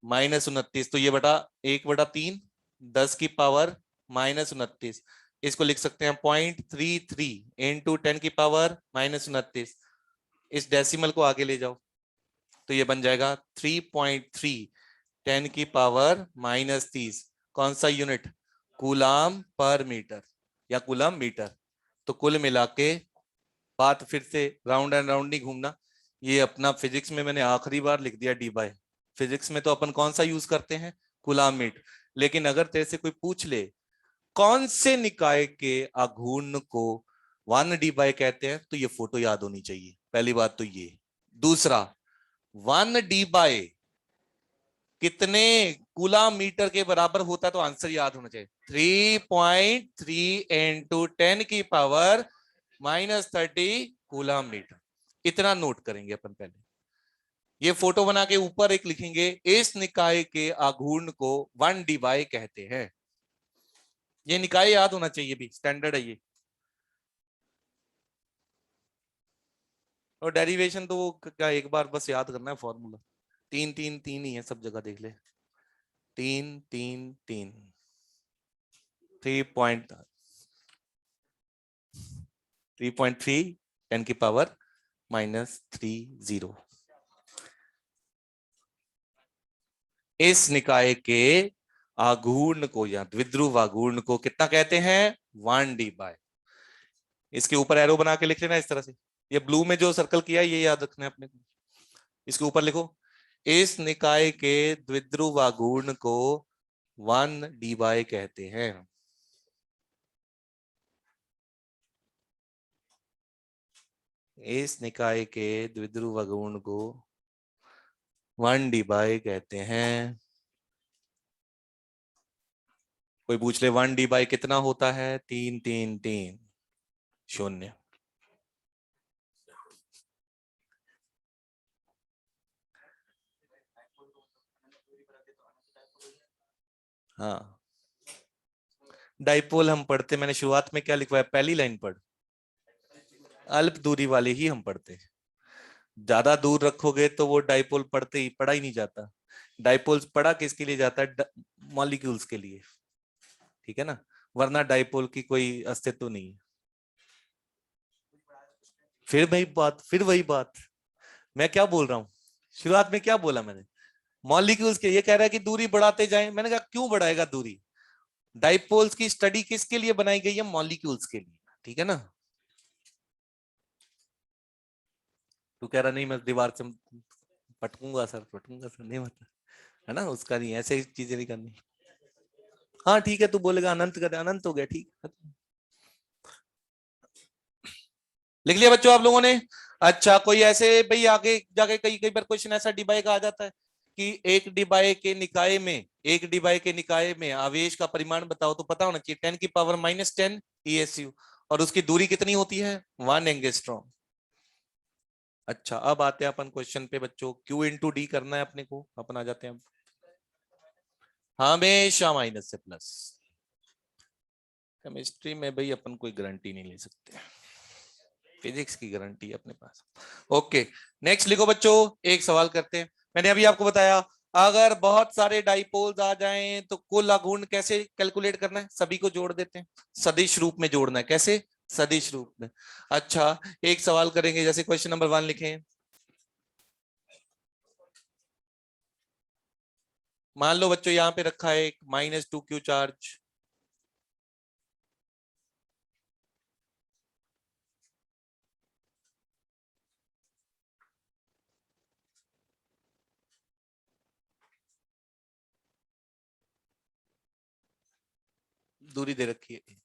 [SPEAKER 1] -29। तो ये बटा 1/3, 10 की पावर -29। इसको लिख सकते हैं 0.33 इंटू 10⁻⁻29। इस डेसिमल को आगे ले जाओ तो ये बन जाएगा 3.3 10⁻⁻30। कौन सा यूनिट? कूलाम पर मीटर या कूलाम मीटर। तो कुल मिला के बात फिर से राउंड एंड राउंड नहीं घूमना। ये अपना फिजिक्स में मैंने आखिरी बार लिख दिया डी बाय। फिजिक्स में तो अपन कौन सा यूज करते हैं? Coulomb metre. लेकिन अगर तेरे से कोई पूछ ले कौन से निकाय के आघूर्ण को 1d बाय कहते हैं, तो ये फोटो याद होनी चाहिए। पहली बात तो ये। दूसरा, 1d बाय कितने कूलाम मीटर के बराबर होता है, तो आंसर याद होना चाहिए 3.3 इंटू 10⁻⁻30 कूलाम मीटर। इतना नोट करेंगे अपन पहले। ये फोटो बना के ऊपर एक लिखेंगे, इस निकाय के आघूर्ण को 1d बाय कहते हैं। ये निकाय याद होना चाहिए, भी स्टैंडर्ड है ये। और डेरिवेशन तो वो क्या एक बार बस याद करना है फॉर्मूला। 3 3 3 ही है सब जगह, देख ले। 3 3 3 3.3 10⁻⁻30। इस निकाय के आघूर्ण को या द्विध्रुव आघूर्ण को कितना कहते हैं? 1d bye. इसके ऊपर एरो बना के लिख लेना इस तरह से। ये ब्लू में जो सर्कल किया है ये याद रखना है अपने को। इसके ऊपर लिखो, इस निकाय के द्विध्रुव आघूर्ण को 1d बाय कहते हैं। इस निकाय के द्विध्रुव आघूर्ण को 1d बाय कहते हैं। कोई पूछ ले 1d बाय कितना होता है? 3 3 3 0। हाँ, डाइपोल हम पढ़ते, मैंने शुरुआत में क्या लिखवाया? पहली लाइन पढ़। अल्प दूरी वाले ही हम पढ़ते हैं। ज्यादा दूर रखोगे तो वो डाइपोल पढ़ा ही नहीं जाता। डाइपोल पढ़ा किसके लिए जाता है? मॉलिक्यूल्स के लिए, ठीक है ना, वरना डाइपोल की कोई अस्तित्व नहीं है। फिर वही बात मैं क्या बोल रहा हूँ? शुरुआत में क्या बोला मैंने? मॉलिक्यूल्स के। ये कह रहा है कि दूरी बढ़ाते जाएं। मैंने कहा क्यों बढ़ाएगा दूरी? डाइपोल्स की स्टडी किसके लिए बनाई गई है? मॉलिक्यूल्स के लिए, ठीक है ना। तू कह रहा नहीं मैं दीवार से पटकूंगा सर, नहीं मतलब, है ना, उसका नहीं, ऐसे चीजें नहीं करनी। हाँ ठीक है, तू बोलेगा अनंत कर, अनंत हो गया, ठीक है। लिख लिया बच्चों आप लोगों ने? अच्छा, कोई ऐसे भाई आगे जाके कई कई बार क्वेश्चन ऐसा डिबाई का आ जाता है कि एक डिबाई के निकाय में, एक डिबाई के निकाय में आवेश का परिमाण बताओ, तो पता होना चाहिए 10⁻⁻10 ESU, और उसकी दूरी कितनी होती है 1 एंगस्ट्रॉम। अच्छा, अब आते हैं अपन क्वेश्चन पे बच्चों। Q इंटू डी करना है अपने को, अपन आ जाते हैं अब हमेशा माइनस से प्लस। केमिस्ट्री में भाई अपन कोई गारंटी नहीं ले सकते, फिजिक्स की गारंटी है अपने पास। ओके, नेक्स्ट लिखो बच्चों, एक सवाल करते हैं। मैंने अभी आपको बताया अगर बहुत सारे डाइपोल्स आ जाएं तो कुल आघूर्ण कैसे कैलकुलेट करना है, सभी को जोड़ देते हैं, सदिश रूप में जोड़ना है। कैसे? सदिश रूप में। अच्छा, एक सवाल करेंगे, जैसे क्वेश्चन नंबर 1 लिखें। मान लो बच्चों यहां पे रखा है एक -2Q चार्ज, दूरी दे रखी है।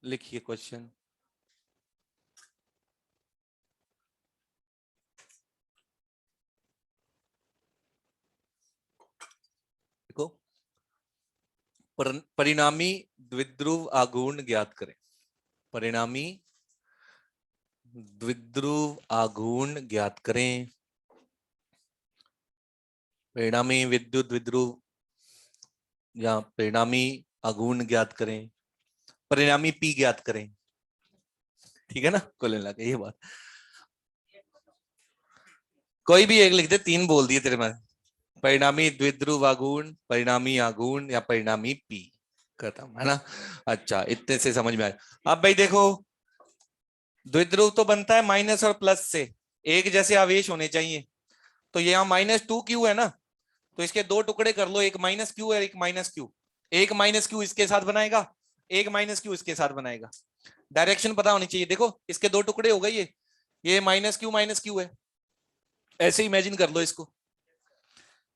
[SPEAKER 1] लिखिए क्वेश्चन। देखो, परिणामी द्विध्रुव आघूर्ण ज्ञात करें। परिणामी द्विध्रुव आघूर्ण ज्ञात करें। परिणामी विद्युत द्विध्रुव या परिणामी आघूर्ण ज्ञात करें, परिणामी पी ज्ञात करें। ठीक है ना, कुल मिला के ये बात। कोई भी एक लिख दे, 3 बोल दिए तेरे में। परिणामी द्विध्रुव आघूर्ण, परिणामी आघूर्ण या परिणामी पी, खत्म है ना। अच्छा, इतने से समझ में आया। अब भाई देखो, द्विध्रुव तो बनता है माइनस और प्लस से, एक जैसे आवेश होने चाहिए। तो यहाँ -2Q है ना, तो इसके 2 टुकड़े कर लो, एक -Q है एक -Q। एक -Q इसके साथ बनाएगा, एक -Q इसके साथ बनाएगा। डायरेक्शन पता होनी चाहिए। देखो इसके 2 टुकड़े हो गए, ये -Q है। ऐसे इमेजिन कर लो इसको,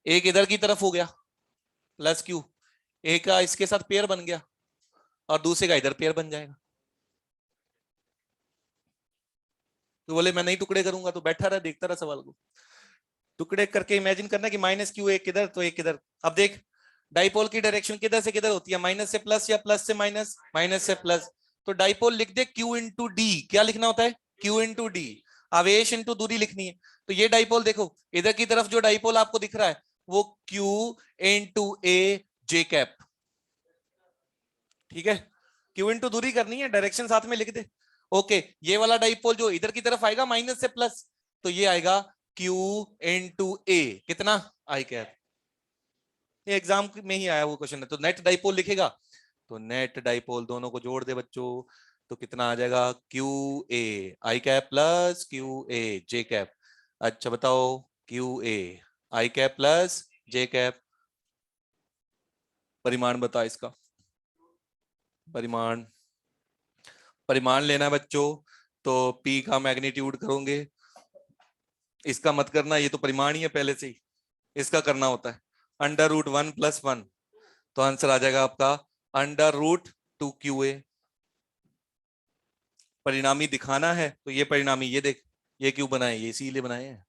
[SPEAKER 1] एक इधर की तरफ हो गया +Q, एक का इसके साथ पेयर बन गया और दूसरे का इधर पेयर बन जाएगा। तो बोले मैं नहीं टुकड़े करूंगा, तो बैठा रहा देखता रहा सवाल को। टुकड़े करके इमेजिन करना कि -Q एक किधर तो एक किधर। अब देख, डाइपोल की डायरेक्शन किधर से किधर होती है, माइनस से प्लस या प्लस से माइनस, माइनस से प्लस। तो डाइपोल लिख दे Q इंटू डी। क्या लिखना होता है? Q into D. आवेश इंटू दूरी लिखनी है। तो ये डाइपोल देखो, इधर की तरफ जो डाइपोल आपको दिख रहा है वो Q इंटू ए जे कैप। ठीक है, Q इंटू दूरी करनी है, डायरेक्शन साथ में लिख दे। ओके, ये वाला डाइपोल जो इधर की तरफ आएगा माइनस से प्लस, तो ये आएगा Q इंटू ए, कितना? आई कैप। ये एग्जाम में ही आया वो क्वेश्चन है। तो नेट डाइपोल लिखेगा, तो नेट डाइपोल दोनों को जोड़ दे बच्चों, तो कितना आ जाएगा? Q A I cap plus Q A J cap. अच्छा बताओ, Q A I cap plus J cap, परिमाण बता इसका। परिमाण, परिमाण लेना है बच्चों, तो P का मैग्नीट्यूड करोगे। इसका मत करना, ये तो परिमाण ही है पहले से ही, इसका करना होता है √1 + 1। तो आंसर आ जाएगा आपका √2QA। परिणामी दिखाना है तो ये परिणामी, ये देख, ये क्यों बनाए, ये इसीलिए बनाए हैं।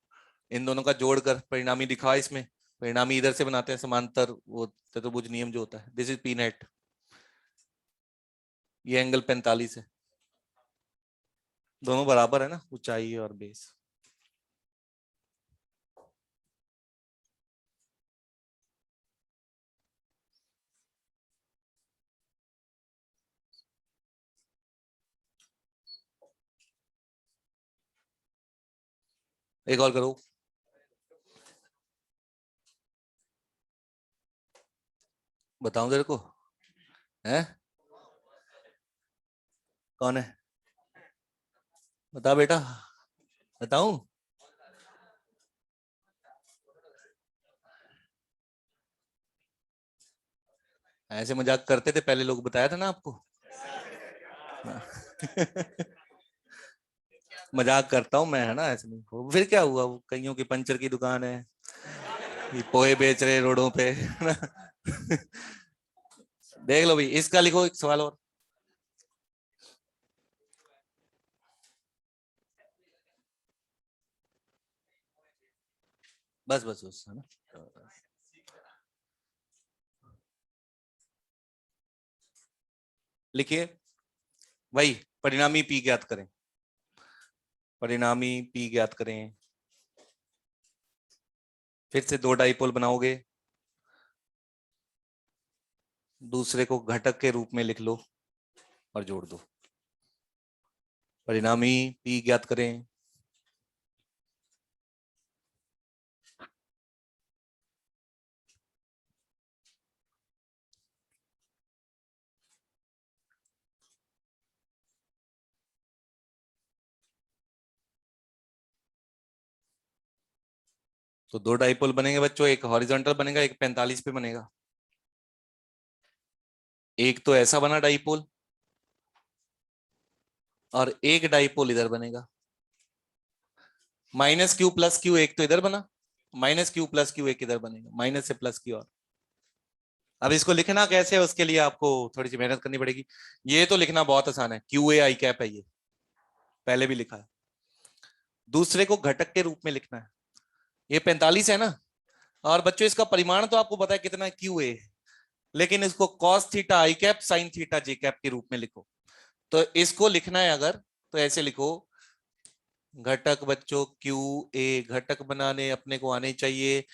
[SPEAKER 1] इन दोनों का जोड़कर परिणामी दिखा इसमें। परिणामी इधर से बनाते हैं समांतर, वो चतुर्भुज नियम जो होता है। This is P net. ये एंगल 45 है, दोनों बराबर है ना, ऊंचाई और बेस। एक और करो। बताऊं तेरे को? है? कौन है? बता बेटा, बताऊं? ऐसे मजाक करते थे पहले लोग, बताया था ना आपको। मजाक करता हूँ मैं, है ना, ऐसे नहीं हो। फिर क्या हुआ, वो कईयों की पंचर की दुकान है, ये पोहे बेच रहे रोडों पे, है ना। देख लो भाई, इसका लिखो एक सवाल और। बस बस बस, है ना। लिखिए, वही परिणामी पी ज्ञात करें, परिणामी पी ज्ञात करें। फिर से दो डाइपोल बनाओगे, दूसरे को घटक के रूप में लिख लो और जोड़ दो। परिणामी पी ज्ञात करें। तो दो डाइपोल बनेंगे बच्चों, एक हॉरिजॉन्टल बनेगा, एक 45 पे बनेगा। एक तो ऐसा बना डाइपोल, और एक डाइपोल इधर बनेगा। माइनस क्यू प्लस क्यू एक तो इधर बना, माइनस क्यू प्लस क्यू एक इधर बनेगा, माइनस से प्लस क्यू। और अब इसको लिखना कैसे है, उसके लिए आपको थोड़ी सी मेहनत करनी पड़ेगी। ये तो लिखना बहुत आसान है, क्यू ए आई कैप है, ये पहले भी लिखा है। दूसरे को घटक के रूप में लिखना है। ये 45 है ना, और बच्चों इसका परिमाण तो आपको पता है कितना है, क्यू ए। लेकिन इसको कॉस थीटा आई कैप साइन थीटा जे कैप के रूप में लिखो। तो इसको लिखना है अगर, तो ऐसे लिखो, घटक बच्चों क्यू ए, घटक बनाने अपने को आने चाहिए।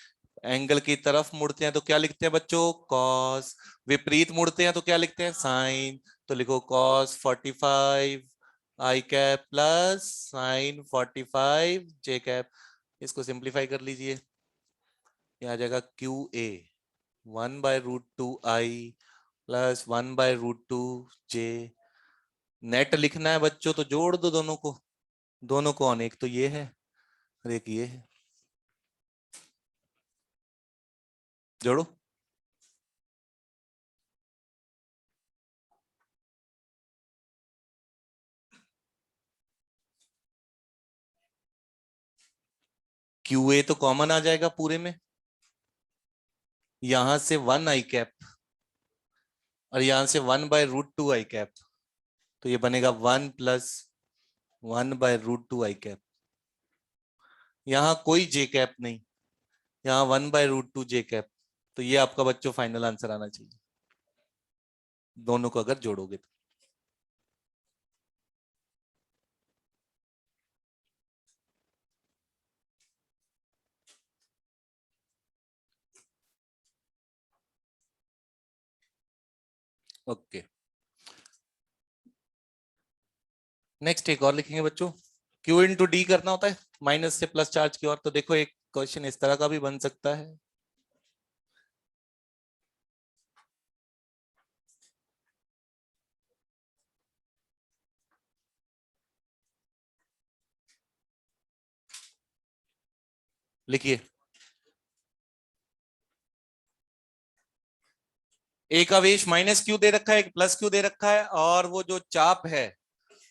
[SPEAKER 1] एंगल की तरफ मुड़ते हैं तो क्या लिखते हैं बच्चों, कॉस। विपरीत मुड़ते हैं तो क्या लिखते हैं, साइन। तो लिखो कॉस 45 आई कैप प्लस साइन 45 जे कैप। इसको सिंप्लीफाई कर लीजिए, ये आ जाएगा Q A 1/√2 I plus 1/√2 J. Net लिखना है बच्चों तो जोड़ दो दोनों को, दोनों को ऑन, एक तो ये है और एक ये है, जोड़ो। क्यू ए तो कॉमन आ जाएगा पूरे में, यहां से 1 आई कैप और यहां से 1/√2 आई कैप। तो ये बनेगा 1 + 1/√2 आई कैप। यहाँ कोई जे कैप नहीं, यहाँ 1/√2 जे कैप। तो ये आपका बच्चों फाइनल आंसर आना चाहिए, दोनों को अगर जोड़ोगे तो। ओके, नेक्स्ट एक और लिखेंगे बच्चों। क्यू इंटू डी करना होता है, माइनस से प्लस चार्ज की ओर। तो देखो एक क्वेश्चन इस तरह का भी बन सकता है। लिखिए, एक आवेश माइनस क्यू दे रखा है, एक प्लस क्यू दे रखा है, और वो जो चाप है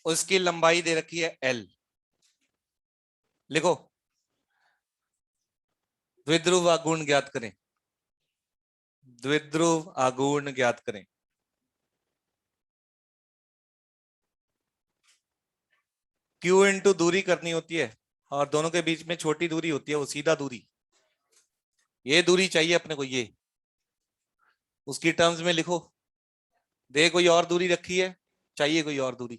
[SPEAKER 1] उसकी लंबाई दे रखी है एल। लिखो, द्विध्रुव आघूर्ण ज्ञात करें, द्विध्रुव आघूर्ण ज्ञात करें। क्यू इंटू दूरी करनी होती है, और दोनों के बीच में छोटी दूरी होती है, वो सीधा दूरी, ये दूरी चाहिए अपने को, ये उसकी टर्म्स में लिखो। दे कोई और दूरी रखी है, चाहिए कोई और दूरी।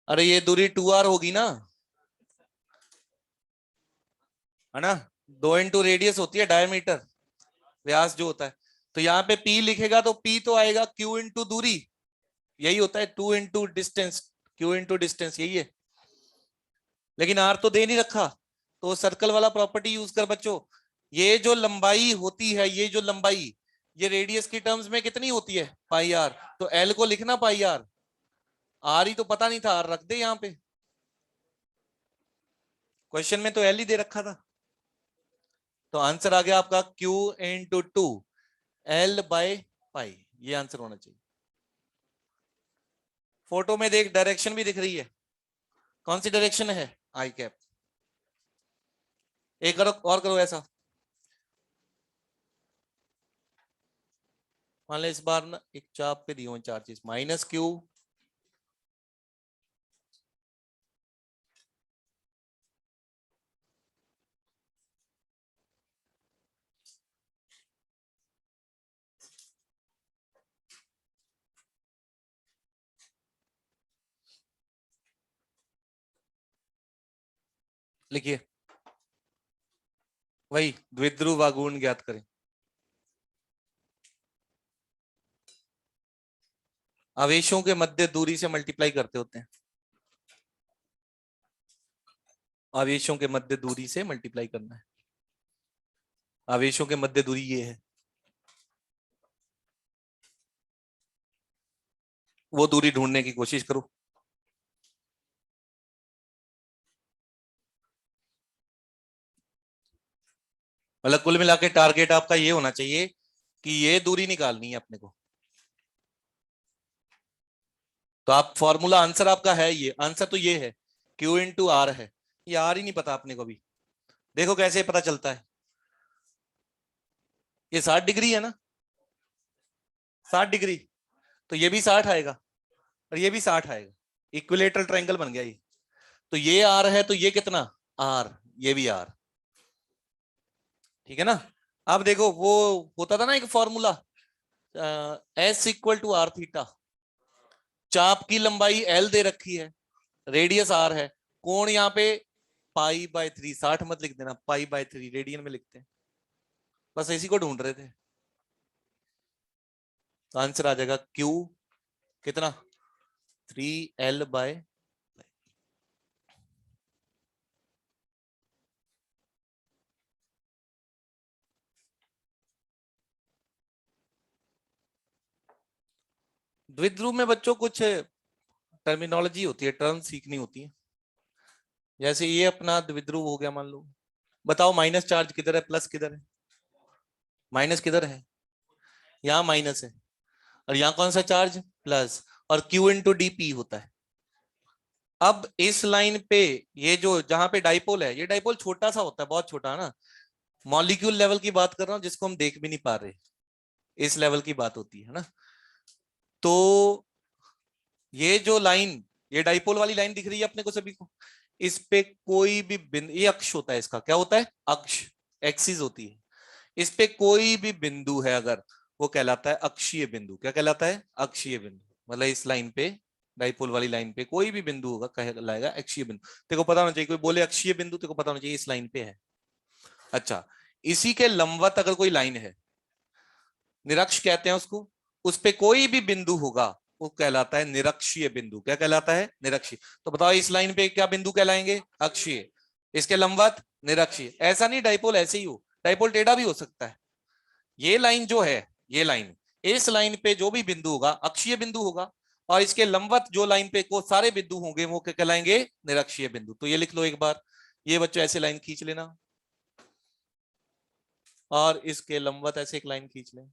[SPEAKER 1] अरे ये दूरी 2r होगी ना, है ना। 2 × रेडियस होती है, डायमीटर, व्यास जो होता है। तो यहाँ पे p लिखेगा तो p तो आएगा q इंटू दूरी, यही होता है 2 × डिस्टेंस, q इंटू डिस्टेंस यही है। लेकिन r तो दे नहीं रखा, तो सर्कल वाला प्रॉपर्टी यूज कर बच्चों। ये जो लंबाई होती है, ये जो लंबाई, ये रेडियस की टर्म्स में कितनी होती है, पाई आर। तो एल को लिखना पाई आर, आर ही तो पता नहीं था, आर रख दे यहाँ पे, क्वेश्चन में तो एल ही दे रखा था। तो आंसर आ गया आपका Q इंटू 2 L/पाई, ये आंसर होना चाहिए। फोटो में देख, डायरेक्शन भी दिख रही है, कौन सी डायरेक्शन है, आई कैप। एक करो और करो ऐसा, मान लो इस बार ना एक चाप पे दिए हुए चार्जेस माइनस क्यू लिखिए, वही द्विध्रुव आघूर्ण ज्ञात करें। आवेशों के मध्य दूरी से मल्टीप्लाई करते होते हैं, आवेशों के मध्य दूरी से मल्टीप्लाई करना है। आवेशों के मध्य दूरी ये है, वो दूरी ढूंढने की कोशिश करो। मतलब कुल मिला के टारगेट आपका ये होना चाहिए कि ये दूरी निकालनी है अपने को। तो आप फॉर्मूला आंसर आपका है, ये आंसर तो ये है Q इंटू आर है। ये आर ही नहीं पता अपने को भी। देखो कैसे पता चलता है, ये 60 डिग्री है ना, 60 डिग्री, तो ये भी 60 आएगा और ये भी 60 आएगा। इक्विलेटरल ट्रायंगल बन गया ये। तो ये आर है तो ये कितना आर, ये भी आर, ठीक है ना। अब देखो वो होता था ना एक formula, S equal to R theta. चाप की लंबाई एल दे रखी है, रेडियस आर है, कोण यहाँ पे पाई/3, 60 मत लिख देना, पाई/3 रेडियन में लिखते हैं। बस इसी को ढूंढ रहे थे। तो आंसर आ जाएगा क्यू कितना 3L/। द्विध्रुव में बच्चों कुछ टर्मिनोलॉजी होती है, टर्म सीखनी होती है। जैसे ये अपना द्विध्रुव हो गया मान लो, बताओ माइनस चार्ज किधर है प्लस किधर है? माइनस किधर है? यहाँ माइनस है, और यहाँ कौन सा चार्ज प्लस, और Q इंटू डी होता है। अब इस लाइन पे ये जो जहां पे डाइपोल है, ये डाइपोल छोटा सा होता है, बहुत छोटा है ना, मॉलिक्यूल लेवल की बात कर रहा हूं जिसको हम देख भी नहीं पा रहे, इस लेवल की बात होती है ना। तो ये जो लाइन, ये डाइपोल वाली लाइन दिख रही है अपने को सभी को, इस पे कोई भी बिंदु, ये अक्ष होता है इसका, क्या होता है अक्ष, एक्सिस होती है। इस पे कोई भी बिंदु है अगर, वो कहलाता है अक्षीय बिंदु। क्या कहलाता है? अक्षीय बिंदु। मतलब इस लाइन पे, डाइपोल वाली लाइन पे कोई भी बिंदु होगा कहलाएगा अक्षीय बिंदु। तेरे को पता होना चाहिए, कोई बोले अक्षीय बिंदु, तेरे को पता होना चाहिए इस लाइन पे है। अच्छा, इसी के लंबवत अगर कोई लाइन है, निरक्ष कहते हैं उसको, उस पे कोई भी बिंदु होगा वो कहलाता है निरक्षीय बिंदु। क्या कहलाता है? निरक्षीय। तो बताओ इस लाइन पे क्या बिंदु कहलाएंगे? अक्षीय। इसके लंबवत निरक्षीय। ऐसा नहीं डाइपोल ऐसे ही हो, डाइपोल टेढ़ा भी हो सकता है। ये लाइन जो है, ये लाइन, इस लाइन पे जो भी बिंदु होगा अक्षीय बिंदु होगा, और इसके लंबवत जो लाइन पे को सारे बिंदु होंगे वो क्या कहलाएंगे? निरक्षीय बिंदु। तो ये लिख लो एक बार, ये बच्चों ऐसे लाइन खींच लेना, और इसके लंबवत ऐसे एक लाइन खींच लें।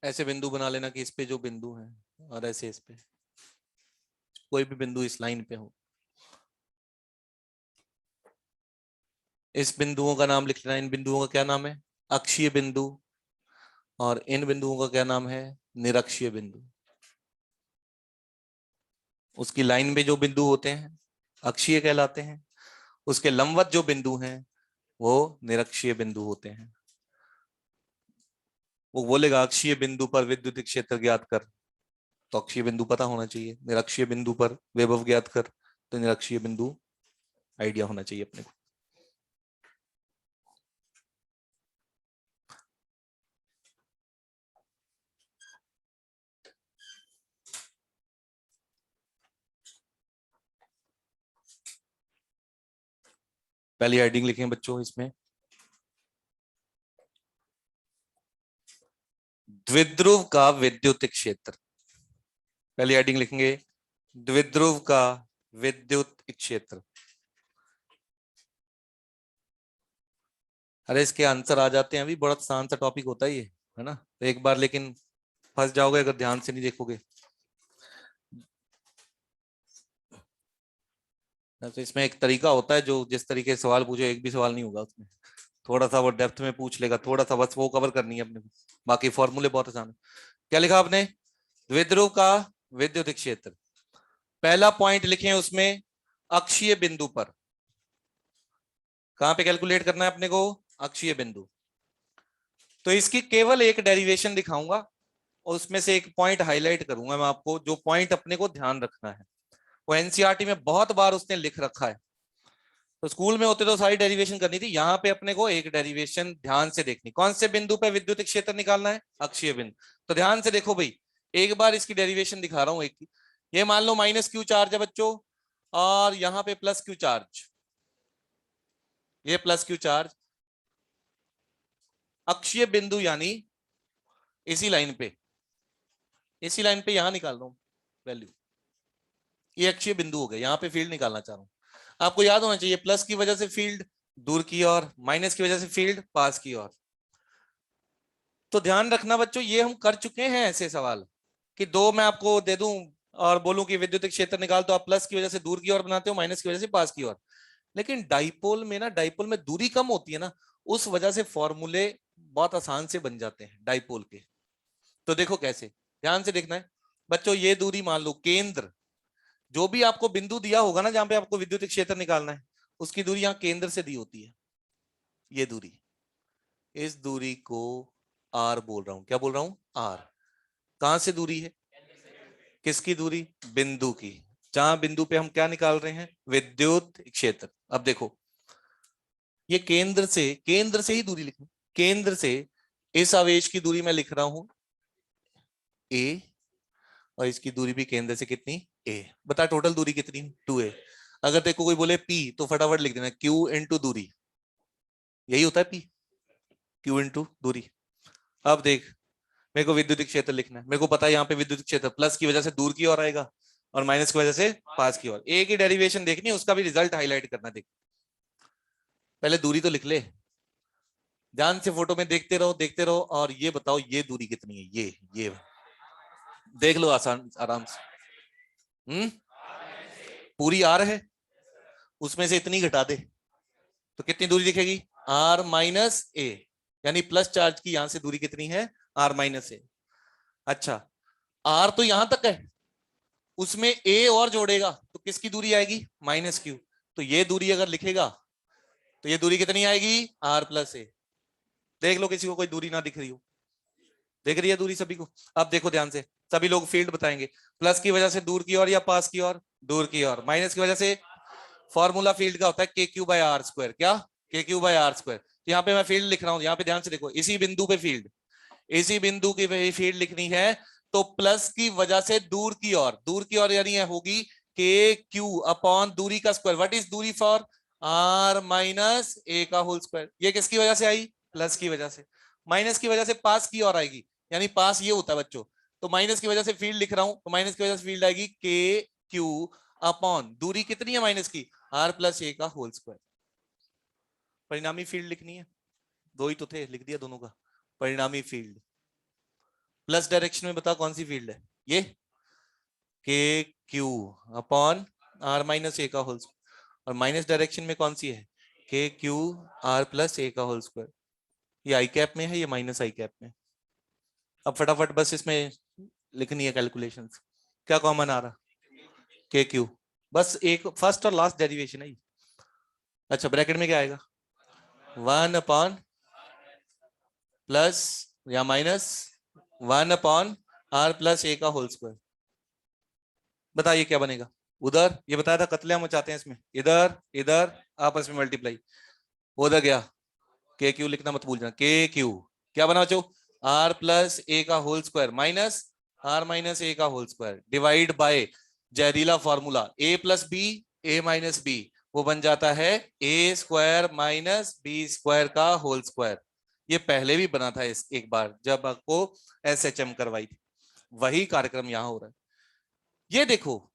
[SPEAKER 1] ऐसे बिंदु बना लेना कि इस पे जो बिंदु है, और ऐसे इस पे कोई भी बिंदु इस लाइन पे हो, इस बिंदुओं का नाम लिख लेना। इन बिंदुओं का क्या नाम है? अक्षीय बिंदु। और इन बिंदुओं का क्या नाम है? निरक्षीय बिंदु। उसकी लाइन में जो बिंदु होते हैं अक्षीय कहलाते हैं, उसके लंबवत जो बिंदु हैं वो निरक्षीय बिंदु होते हैं। वो बोलेगा अक्षीय बिंदु पर विद्युत क्षेत्र ज्ञात कर, तो अक्षीय बिंदु पता होना चाहिए। निरक्षीय बिंदु पर विभव ज्ञात कर, तो निरक्षीय बिंदु आइडिया होना चाहिए अपने को। पहली हेडिंग लिखें बच्चों इसमें, द्विध्रुव का विद्युत क्षेत्र। पहली हेडिंग लिखेंगे द्विध्रुव का विद्युत क्षेत्र। अरे इसके आंसर आ जाते हैं, अभी बड़ा आसान सा टॉपिक होता है ये, है ना। तो एक बार लेकिन फंस जाओगे अगर ध्यान से नहीं देखोगे। तो इसमें एक तरीका होता है, जो जिस तरीके से सवाल पूछो एक भी सवाल नहीं होगा उसमें, थोड़ा सा वो डेप्थ में पूछ लेगा, थोड़ा सा बस वो कवर करनी है अपने को, बाकी फॉर्मूले बहुत आसान है। क्या लिखा आपने? द्विध्रुव का विद्युत क्षेत्र, पहला पॉइंट लिखे उसमें अक्षीय बिंदु पर, कहां पे कैलकुलेट करना है अपने को? अक्षीय बिंदु। तो इसकी केवल एक डेरिवेशन दिखाऊंगा और उसमें से एक पॉइंट हाईलाइट करूंगा मैं आपको, जो पॉइंट अपने को ध्यान रखना है। वो एनसीईआरटी में बहुत बार उसने लिख रखा है, तो स्कूल में होते तो सारी डेरिवेशन करनी थी, यहाँ पे अपने को एक डेरिवेशन ध्यान से देखनी। कौन से बिंदु पे विद्युत क्षेत्र निकालना है? अक्षीय बिंदु। तो ध्यान से देखो भाई, एक बार इसकी डेरिवेशन दिखा रहा हूं एक की। ये मान लो माइनस क्यू चार्ज है बच्चों, और यहाँ पे प्लस क्यू चार्ज, ये प्लस क्यू चार्ज, अक्षीय बिंदु यानी इसी लाइन पे, इसी लाइन पे यहां निकाल रहा हूं वैल्यू, ये अक्षीय बिंदु हो गया, यहाँ पे फील्ड निकालना चाह रहा हूं। आपको याद होना चाहिए, प्लस की वजह से फील्ड दूर की ओर, माइनस की वजह से फील्ड पास की ओर। तो ध्यान रखना बच्चों, ये हम कर चुके हैं ऐसे सवाल, कि दो मैं आपको दे दूं और बोलूं कि विद्युत क्षेत्र निकाल, तो आप प्लस की वजह से दूर की ओर बनाते हो, माइनस की वजह से पास की ओर। लेकिन डाइपोल में ना, डाइपोल में दूरी कम होती है ना, उस वजह से फॉर्मूले बहुत आसान से बन जाते हैं डाइपोल के। तो देखो कैसे, ध्यान से देखना है बच्चों। ये दूरी मान लो केंद्र, जो भी आपको बिंदु दिया होगा ना जहां पे आपको विद्युत क्षेत्र निकालना है, उसकी दूरी यहाँ केंद्र से दी होती है, ये दूरी। इस दूरी को आर बोल रहा हूं। क्या बोल रहा हूं? आर। कहां से दूरी है? किसकी दूरी? बिंदु की, जहां बिंदु पे हम क्या निकाल रहे हैं? विद्युत क्षेत्र। अब देखो, ये केंद्र से ही दूरी लिखनी, केंद्र से इस आवेश की दूरी मैं लिख रहा हूं ए, और इसकी दूरी भी केंद्र से कितनी? ए। बता टोटल दूरी कितनी? 2a। अगर देखो कोई बोले पी, तो फटाफट लिख देना क्यू इंटू दूरी, यही होता है पी, क्यू इंटू दूरी। अब देख, मेरे को विद्युत क्षेत्र लिखना है, मेरे को पता है यहाँ पे विद्युत क्षेत्र प्लस की वजह से दूर की ओर आएगा और माइनस की वजह से पास की ओर। एक ही डेरिवेशन देखनी है, उसका भी रिजल्ट हाईलाइट करना। देख, पहले दूरी तो लिख ले, ध्यान से फोटो में देखते रहो देखते रहो, और ये बताओ ये दूरी कितनी है? ये देख लो आसान आराम से। पूरी आर है, उसमें से इतनी घटा दे तो कितनी दूरी दिखेगी? आर माइनस ए, यानी प्लस चार्ज की यहां से दूरी कितनी है? आर माइनस ए। अच्छा, आर तो यहां तक है, उसमें ए और जोड़ेगा तो किसकी दूरी आएगी? Minus Q. तो ये दूरी अगर लिखेगा तो ये दूरी कितनी आएगी? आर प्लस ए। देख लो किसी को कोई दूरी ना दिख रही हो, देख रही है दूरी सभी को? अब देखो ध्यान से, सभी लोग फील्ड बताएंगे। प्लस की वजह से दूर की ओर या पास की ओर? दूर की ओर। माइनस की वजह से, फॉर्मूला फील्ड का होता है के क्यू बाय आर स्क्वायर। क्या? के क्यू बाय आर स्क्वायर। यहाँ पे मैं फील्ड लिख रहा हूँ, यहाँ पे ध्यान से देखो, इसी बिंदु पे फील्ड, इसी बिंदु की फील्ड लिखनी है, तो प्लस की वजह से दूर की ओर, दूर की ओर यानी होगी के क्यू अपॉन दूरी का स्क्वायर। व्हाट इज दूरी? फॉर आर माइनस ए का होल स्क्वायर। ये किसकी वजह से आई? प्लस की वजह से। माइनस की वजह से पास की ओर आएगी, यानी पास ये होता है बच्चों, तो माइनस की वजह से फील्ड लिख रहा हूं, तो माइनस की वजह से फील्ड आएगी के क्यू अपॉन दूरी कितनी है माइनस की? आर प्लस ए का होल स्क्वायर। परिणामी फील्ड लिखनी है, दो ही तो थे, लिख दिया दोनों का। परिणामी फील्ड प्लस डायरेक्शन में बता कौन सी फील्ड है? ये के Q upon are minus A का होल स्क्वायर। और माइनस डायरेक्शन में कौन सी है? के क्यू आर प्लस ए का होल स्क्वायर। ये आई कैप में है, ये माइनस आई कैप में। अब फटाफट बस इसमें लिखनी है कैलकुलेशंस। क्या कॉमन आ रहा? के क्यू। बस एक फर्स्ट और लास्ट डेरिवेशन है। अच्छा, ब्रैकेट में क्या आएगा? 1 अपॉन प्लस या minus 1 upon are plus A का होल स्क्वायर। बताइए क्या बनेगा? उधर ये बताया था कतलेआम मचाते हैं इसमें, इधर इधर आपस में मल्टीप्लाई, उधर गया। के क्यू लिखना मत भूल जाना। के क्यू क्या बना बच्चों? आर प्लस ए का whole square minus R minus A का होल स्क्वायर डिवाइड बाय जहरीला formula A plus B, A minus B, वो बन जाता है A square minus B square का होल स्क्वायर। ये पहले भी बना था इस एक बार जब आपको एसएचएम करवाई थी, वही कार्यक्रम यहाँ हो रहा है। ये देखो,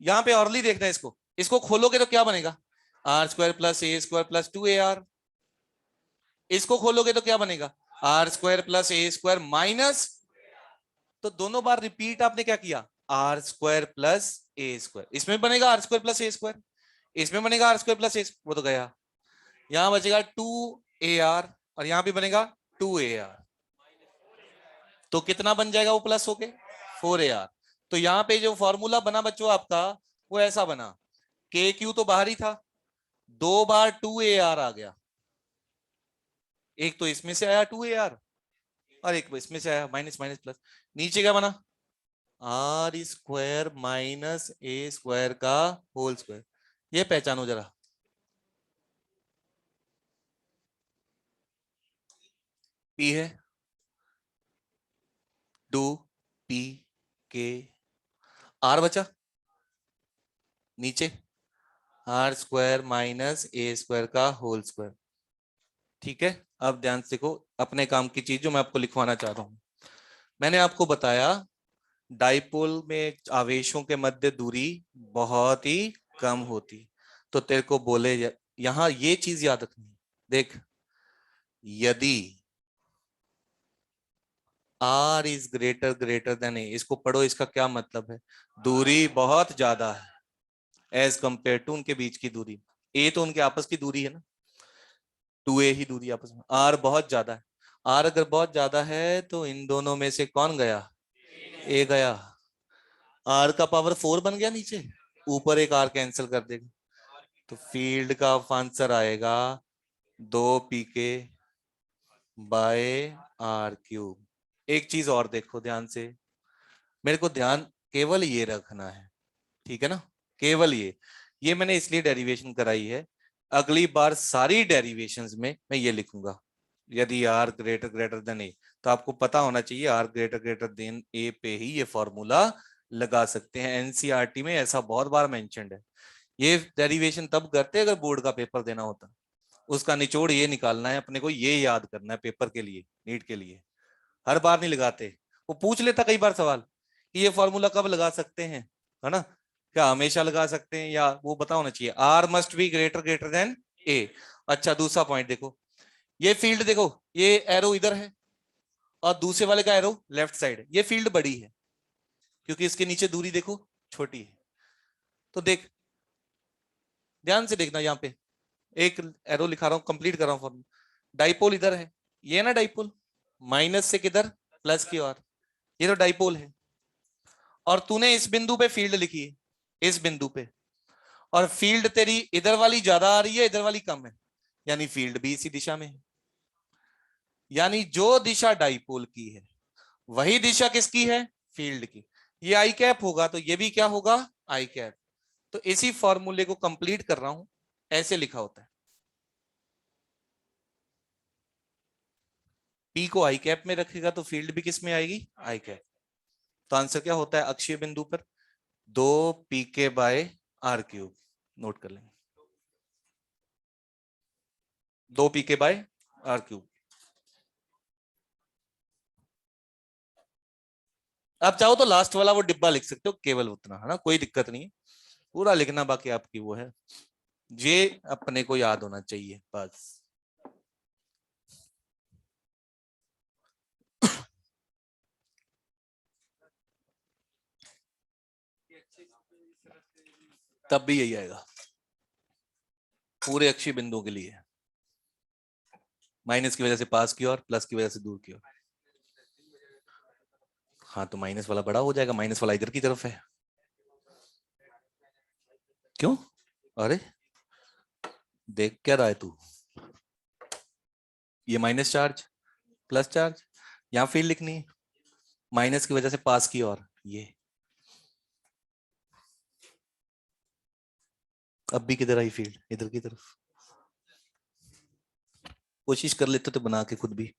[SPEAKER 1] यहाँ पे औरली देखना है, इसको इसको खोलोगे तो क्या बनेगा? R square plus A square plus 2ar। इसको खोलोगे तो क्या बनेगा? R square plus A square minus, तो दोनों बार रिपीट आपने क्या किया? R square plus A square. इसमें बनेगा R square plus A square, इसमें बनेगा आर स्क्वायर प्लस ए, वो तो गया। यहां बचेगा 2AR और यहां भी बनेगा 2AR, तो कितना बन जाएगा वो प्लस होके 4AR। तो यहाँ पे जो फॉर्मूला बना बच्चों आपका वो ऐसा बना, के क्यू तो बाहर ही था, 2 बार 2AR आ गया, एक तो इसमें से आया 2AR और एक इसमें से आया माइनस माइनस प्लस। नीचे क्या बना, R square minus A square का होल स्क्वायर। ये पहचानो जरा, पी है 2 PK, आर बचा नीचे R square minus A square का होल स्क्वायर। ठीक है, अब ध्यान से देखो अपने काम की चीज जो मैं आपको लिखवाना चाह रहा हूं। मैंने आपको बताया डाइपोल में आवेशों के मध्य दूरी बहुत ही कम होती, तो तेरे को बोले यहां ये चीज याद रखनी, देख यदि R is greater greater than A, इसको पढ़ो, इसका क्या मतलब है, दूरी बहुत ज्यादा है एज कंपेयर टू उनके बीच की दूरी। ए तो उनके आपस की दूरी है ना, 2A ही दूरी आपस में, R बहुत ज्यादा है। R अगर बहुत ज्यादा है तो इन दोनों में से कौन गया, ए गया। R का पावर 4 बन गया नीचे, ऊपर एक R कैंसिल कर देगा, तो फील्ड का आंसर आएगा 2 PK बाय R क्यूब। एक चीज और देखो ध्यान से, मेरे को ध्यान केवल ये रखना है, ठीक है ना, केवल ये मैंने इसलिए डेरिवेशन कराई है, अगली बार सारी डेरिवेशंस में मैं ये लिखूंगा, यदि are greater greater than A, तो आपको पता होना चाहिए आर ग्रेटर ग्रेटर देन ए पे ही ये फॉर्मूला लगा सकते हैं। एनसीईआरटी में ऐसा बहुत बार मेंशन्ड है। ये डेरिवेशन तब करते अगर बोर्ड का पेपर देना होता, उसका निचोड़ ये निकालना है अपने को, ये याद करना है पेपर के लिए, नीट के लिए। हर बार नहीं लगाते, वो पूछ लेता कई बार सवाल कि ये फॉर्मूला कब लगा सकते हैं, है ना, क्या हमेशा लगा सकते हैं, या वो पता होना चाहिए R must be greater greater than A. अच्छा दूसरा पॉइंट देखो, ये फील्ड देखो, ये एरो इधर है और दूसरे वाले का एरो लेफ्ट साइड है, ये फील्ड बड़ी है क्योंकि इसके नीचे दूरी देखो छोटी है। तो देख ध्यान से देखना, यहाँ पे एक एरो लिखा रहा हूं, कंप्लीट कर रहा हूं फॉर्मूला। डाइपोल इधर है, ये ना डाइपोल, माइनस से किधर प्लस की ओर, ये तो डाइपोल है, और तूने इस बिंदु पे फील्ड लिखी है, इस बिंदु पे, और फील्ड तेरी इधर वाली ज्यादा आ रही है इधर वाली कम है, यानी फील्ड भी इसी दिशा में है। यानी जो दिशा डाइपोल की है वही दिशा किसकी है, फील्ड की। ये आई कैप होगा तो ये भी क्या होगा, आई कैप। तो इसी फॉर्मूले को कंप्लीट कर रहा हूं, ऐसे लिखा होता है, पी को आई कैप में रखेगा तो फील्ड भी किस में आएगी, आई कैप। तो आंसर क्या होता है अक्षीय बिंदु पर, 2 PK by R cube. Note कर लेंगे, 2 PK बाय R क्यूब। आप चाहो तो लास्ट वाला वो डिब्बा लिख सकते हो, केवल उतना, है ना, कोई दिक्कत नहीं है, पूरा लिखना बाकी आपकी वो है, ये अपने को याद होना चाहिए बस। तब भी यही आएगा पूरे अक्षीय बिंदुओं के लिए, माइनस की वजह से पास की और प्लस की वजह से दूर की ओर। हाँ तो माइनस वाला बड़ा हो जाएगा, माइनस वाला इधर की तरफ है। क्यों, अरे देख क्या रहा है तू, ये माइनस चार्ज प्लस चार्ज, यहाँ फील्ड लिखनी है, माइनस की वजह से पास की और ये, अब भी किधर आई फील्ड, इधर की तरफ। कोशिश कर लेते तो बना के खुद भी,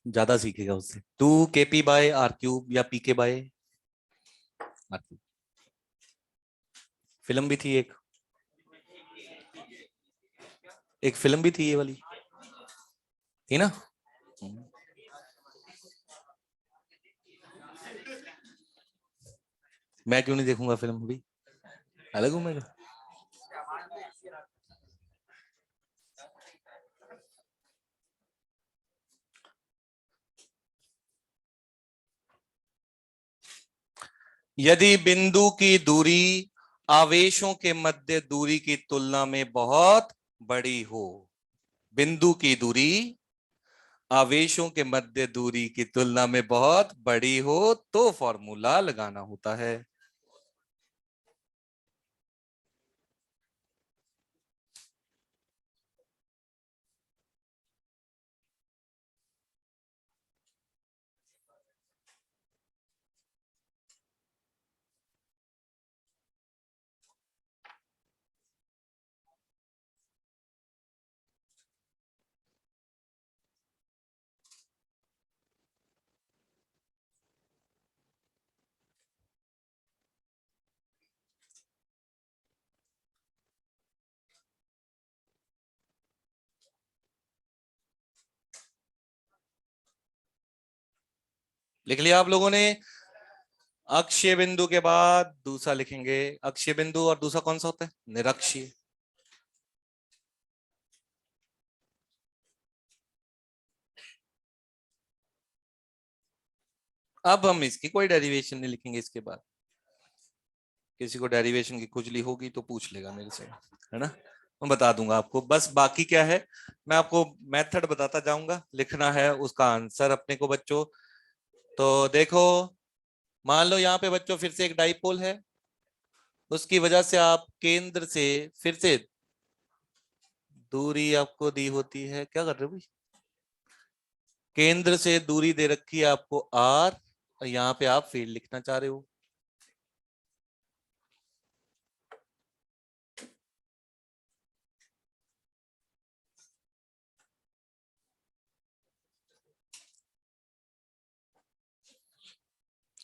[SPEAKER 1] ज्यादा सीखेगा उससे। 2 KP बाय R क्यूब या PK by R cube. Film भी थी एक फिल्म भी थी ये वाली, थी ना। मैं क्यों नहीं देखूंगा फिल्म भी, अलग हूं मैं। यदि बिंदु की दूरी आवेशों के मध्य दूरी की तुलना में बहुत बड़ी हो, बिंदु की दूरी आवेशों के मध्य दूरी की तुलना में बहुत बड़ी हो तो फॉर्मूला लगाना होता है। लिख लिया आप लोगों ने? अक्षीय बिंदु के बाद दूसरा लिखेंगे। अक्षीय बिंदु और दूसरा कौन सा होता है? निरक्षीय। अब हम इसकी कोई डेरिवेशन नहीं लिखेंगे इसके बाद। किसी को डेरिवेशन की खुजली होगी तो पूछ लेगा मेरे से, है ना? मैं बता दूंगा आपको। बस बाकी क्या है, मैं आपको मेथड बताता जाऊंगा, लिखना है उसका आंसर अपने को बच्चों। तो देखो, मान लो यहाँ पे बच्चों फिर से एक डाइपोल है, उसकी वजह से आप केंद्र से फिर से दूरी आपको दी होती है। क्या कर रहे हो भाई? केंद्र से दूरी दे रखी है आपको r, और यहाँ पे आप फील्ड लिखना चाह रहे हो।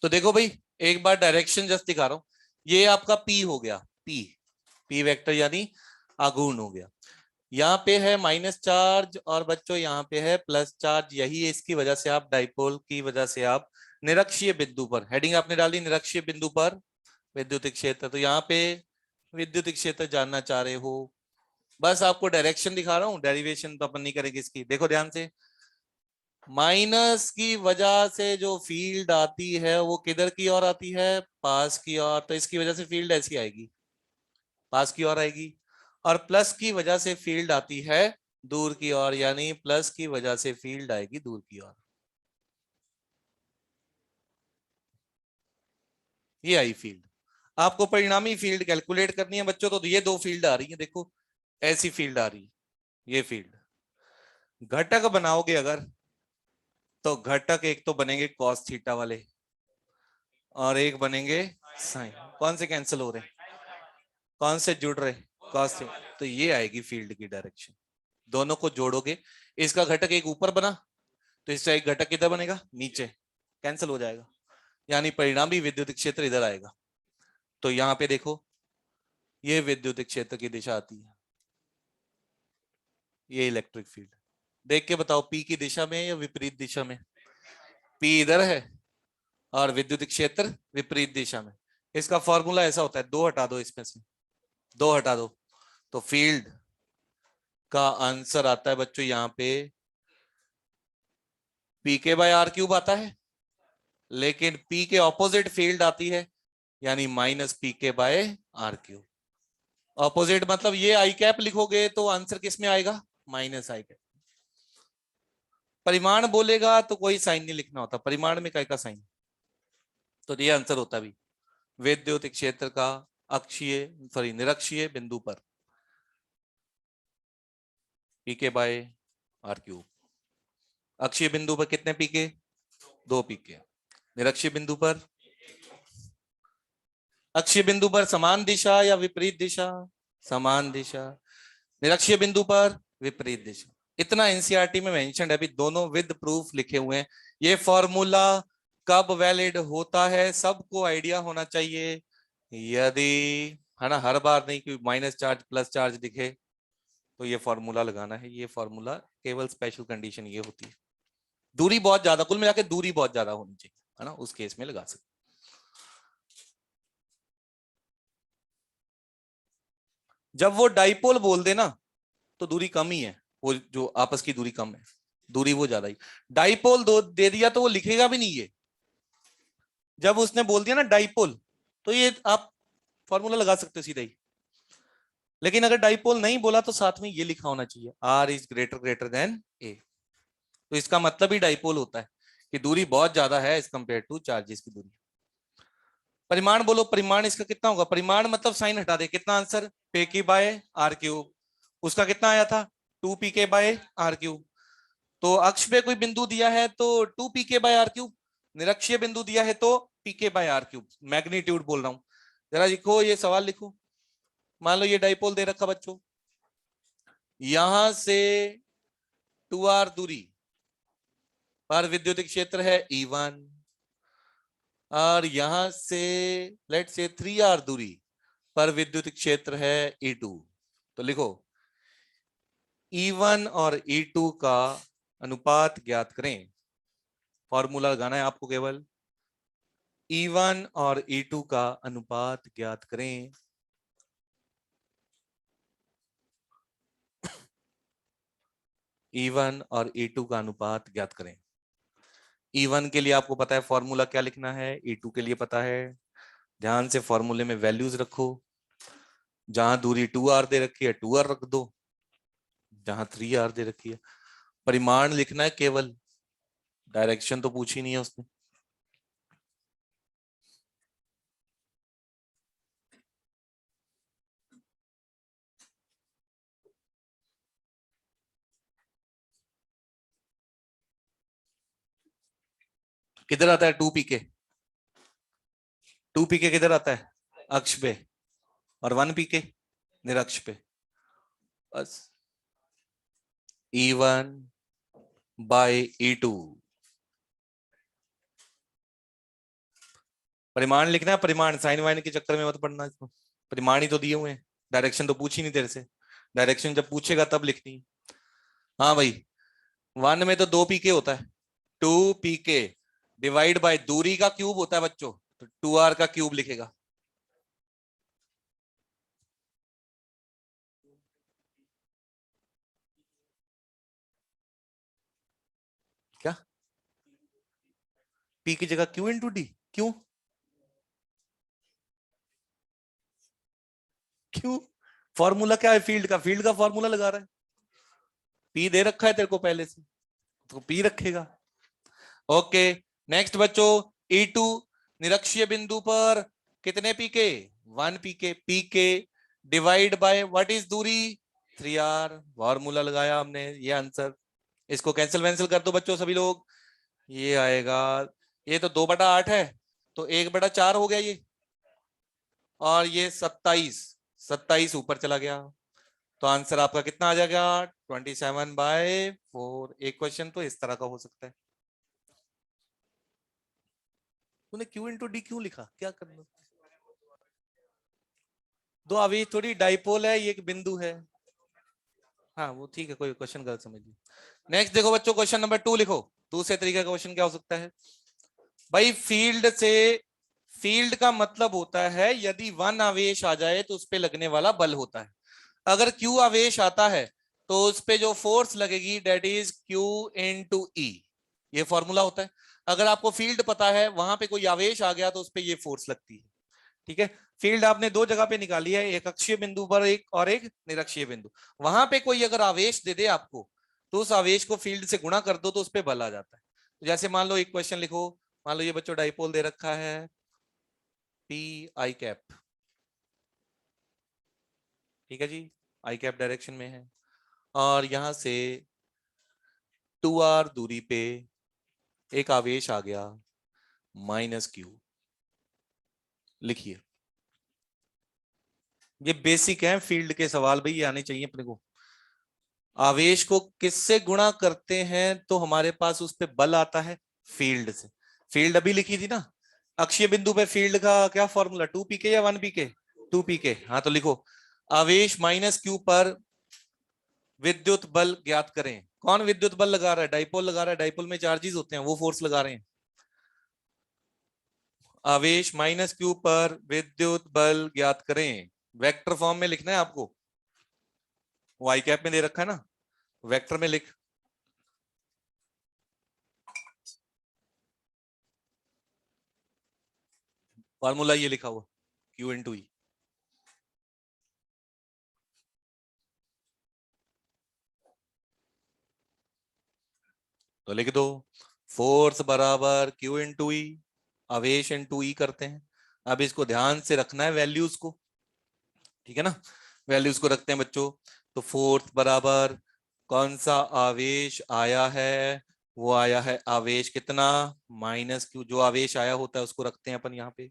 [SPEAKER 1] तो देखो भाई, एक बार डायरेक्शन जस्ट दिखा रहा हूं। ये आपका P हो गया, P, P वेक्टर यानी आघूर्ण हो गया। यहाँ पे है माइनस चार्ज और बच्चों यहाँ पे है प्लस चार्ज। यही है इसकी वजह से आप डाइपोल की वजह से आप निरक्षीय बिंदु पर, हेडिंग आपने डाली निरक्षीय बिंदु पर विद्युत क्षेत्र, तो यहाँ पे विद्युत क्षेत्र जानना चाह रहे हो। बस आपको डायरेक्शन दिखा रहा हूँ, डेरिवेशन तो अपन नहीं करेंगे इसकी। देखो ध्यान से, माइनस की वजह से जो फील्ड आती है वो किधर की ओर आती है? पास की ओर। तो इसकी वजह से फील्ड ऐसी आएगी, पास की ओर आएगी। और प्लस की वजह से फील्ड आती है दूर की ओर, यानी प्लस की वजह से फील्ड आएगी दूर की ओर। ये आई फील्ड। आपको परिणामी फील्ड कैलकुलेट करनी है बच्चों, तो ये दो फील्ड आ रही है, देखो ऐसी फील्ड आ रही है। ये फील्ड घटक बनाओगे अगर, तो घटक एक तो बनेंगे कॉस थीटा वाले और एक बनेंगे साइन। कौन से कैंसिल हो रहे, कौन से जुड़ रहे? Cos theta. तो ये आएगी फील्ड की डायरेक्शन। दोनों को जोड़ोगे, इसका घटक एक ऊपर बना तो इसका एक घटक किधर बनेगा? नीचे। कैंसिल हो जाएगा, यानी परिणामी विद्युत क्षेत्र इधर आएगा। तो यहाँ पे देखो, ये विद्युत क्षेत्र की दिशा आती है, ये इलेक्ट्रिक फील्ड। देख के बताओ पी की दिशा में या विपरीत दिशा में? पी इधर है और विद्युत क्षेत्र विपरीत दिशा में। इसका फॉर्मूला ऐसा होता है, दो हटा दो इसमें से, दो हटा दो, तो फील्ड का आंसर आता है बच्चों यहाँ पे पी के बाय आर क्यूब आता है। लेकिन पी के ऑपोजिट फील्ड आती है, यानी माइनस पी के बाय आर क्यूब। ऑपोजिट मतलब ये आई कैप लिखोगे तो आंसर किस में आएगा? माइनस आई कैप। परिमाण बोलेगा तो कोई साइन नहीं लिखना होता, परिमाण में काय का साइन। तो ये आंसर होता भी विद्युत क्षेत्र का अक्षीय सॉरी निरक्षीय बिंदु पर पीके बाय आर क्यूब। अक्षीय बिंदु पर कितने पीके? दो पीके। निरक्षीय बिंदु पर, अक्षीय बिंदु पर समान दिशा या विपरीत दिशा? समान दिशा। निरक्षीय बिंदु पर विपरीत दिशा। इतना एनसीईआरटी में मेंशन है, अभी दोनों विद प्रूफ लिखे हुए हैं। ये फॉर्मूला कब वैलिड होता है सबको आइडिया होना चाहिए। यदि, है ना, हर बार नहीं कि माइनस चार्ज प्लस चार्ज दिखे तो ये फॉर्मूला लगाना है। ये फॉर्मूला केवल स्पेशल कंडीशन ये होती है, दूरी बहुत ज्यादा, कुल मिला के दूरी बहुत ज्यादा होनी चाहिए, है ना, उस केस में लगा सकते। जब वो डाइपोल बोल दे ना तो दूरी कम ही है, वो जो आपस की दूरी कम है, दूरी वो ज्यादा ही। डाइपोल दो दे दिया तो वो लिखेगा भी नहीं ये, जब उसने बोल दिया ना डाइपोल, तो ये आप फॉर्मूला लगा सकते हो सीधा ही। लेकिन अगर डाइपोल नहीं बोला तो साथ में ये लिखा होना चाहिए, R is greater greater than A. तो इसका मतलब ही डाइपोल होता है कि दूरी बहुत ज्यादा है एज कंपेयर टू चार्जेस की दूरी। परिमाण बोलो, परिमाण इसका कितना होगा? परिमाण मतलब साइन हटा दे, कितना आंसर? पे की बाय आर क्यूब। उसका कितना आया था? 2 pk बाय आर क्यूब। तो अक्ष पे कोई बिंदु दिया है तो 2 pk बाय आर क्यूब, निरक्षीय बिंदु दिया है तो pk by R cube. Magnitude बोल रहा हूं। जरा लिखो, ये सवाल लिखो। मान लो ये डाइपोल दे रखा बच्चों, यहां से 2r दूरी पर विद्युत क्षेत्र है E1, और यहां से लेट से 3r दूरी पर विद्युत क्षेत्र है E2। तो लिखो E1 और E2 का अनुपात ज्ञात करें। फॉर्मूला लगाना है आपको केवल, E1 और E2 का अनुपात ज्ञात करें। E1 और E2 का अनुपात ज्ञात करें। E1 के लिए आपको पता है फॉर्मूला क्या लिखना है, E2 के लिए पता है। ध्यान से फॉर्मूले में वैल्यूज रखो। जहां दूरी 2r दे रखी है 2r रख दो, जहां 3r दे रखी है। परिमाण लिखना है केवल, डायरेक्शन तो पूछी नहीं है उसने। किधर आता है 2 pk? 2 pk किधर आता है? अक्ष पे। और 1 pk निरक्ष पे। बस E1 बाय E2। परिमाण लिखना है, परिमाण, साइन वाइन के चक्कर में मत पड़ना इसको। परिमाण ही तो दिए हुए हैं, डायरेक्शन तो पूछी नहीं तेरे से। डायरेक्शन जब पूछेगा तब लिखनी। हाँ भाई, 1 में तो 2 pk होता है। 2 pk डिवाइड बाय दूरी का क्यूब होता है बच्चों, तो 2r का क्यूब लिखेगा। क्या? p की जगह q इंटू डी? क्यों? क्यों? फॉर्मूला क्या है फील्ड का? फील्ड का फॉर्मूला लगा रहा है। p दे रखा है तेरे को पहले से, तो p रखेगा। ओके, नेक्स्ट बच्चों, E2 निरक्षीय बिंदु पर कितने पीके? 1 pk। pk divide by what is दूरी? 3r। फॉर्मूला लगाया हमने, ये आंसर। इसको कैंसिल वैंसिल कर दो बच्चों सभी लोग। ये आएगा, ये तो 2/8 है, तो 1/4 हो गया ये। और ये 27, 27 ऊपर चला गया। तो आंसर आपका कितना आ जाएगा? 27/4। एक क्वेश्चन तो इस तरह का हो सकता है। तूने Q इंटू डी क्यों लिखा? क्या करना? दो आवेश थोड़ी, डाइपोल है, ये एक बिंदु है। हाँ वो ठीक है, कोई क्वेश्चन गलत समझ लिया। नेक्स्ट देखो बच्चों, क्वेश्चन नंबर 2 लिखो। दूसरे तरीके का क्वेश्चन क्या हो सकता है भाई? फील्ड से, फील्ड का मतलब होता है यदि 1 आवेश आ जाए तो उस पे लगने वाला बल होता है। अगर Q आवेश आता है तो उस पे जो फोर्स लगेगी that is Q into E। ये फॉर्मूला होता है। अगर आपको फील्ड पता है, वहां पे कोई आवेश आ गया तो उस पे ये फोर्स लगती है। ठीक है। फील्ड आपने दो जगह पे निकाली है, एक अक्षीय बिंदु पर एक, और एक निरक्षीय बिंदु। वहां पे कोई अगर आवेश दे दे आपको, तो उस आवेश को फील्ड से गुणा कर दो तो उस पे बल आ जाता है। तो जैसे मान लो एक क्वेश्चन लिखो, मान लो ये बच्चों डाइपोल दे रखा है पी आई कैप। ठीक है जी, आई कैप डायरेक्शन में है, और यहां से 2r दूरी पे एक आवेश आ गया -q। लिखिए, ये बेसिक है फील्ड के सवाल भाई, ये आने चाहिए अपने को। आवेश को किससे गुणा करते हैं तो हमारे पास उस पे बल आता है? फील्ड से। फील्ड अभी लिखी थी ना, अक्षीय बिंदु पे फील्ड का क्या फॉर्मूला? 2 pk या 1 pk? 2 pk। हाँ तो लिखो, आवेश -q पर विद्युत बल ज्ञात करें। कौन विद्युत बल लगा रहा है? डाइपोल लगा रहा है। डाइपोल में चार्जेस होते हैं, वो फोर्स लगा रहे हैं। आवेश -q पर विद्युत बल ज्ञात करें। वेक्टर फॉर्म में लिखना है आपको, वाई कैप में दे रखा है ना, वेक्टर में लिख। फॉर्मूला ये लिखा हुआ Q इंटू ई, तो लिख दो फोर्स बराबर Q इंटू ई, आवेश इंटू ई करते हैं। अब इसको ध्यान से रखना है वैल्यूज को, ठीक है ना, वैल्यूज को रखते हैं बच्चों। तो फोर्स बराबर कौन सा आवेश आया है, वो आया है आवेश कितना, माइनस क्यू, जो आवेश आया होता है उसको रखते हैं अपन यहाँ पे।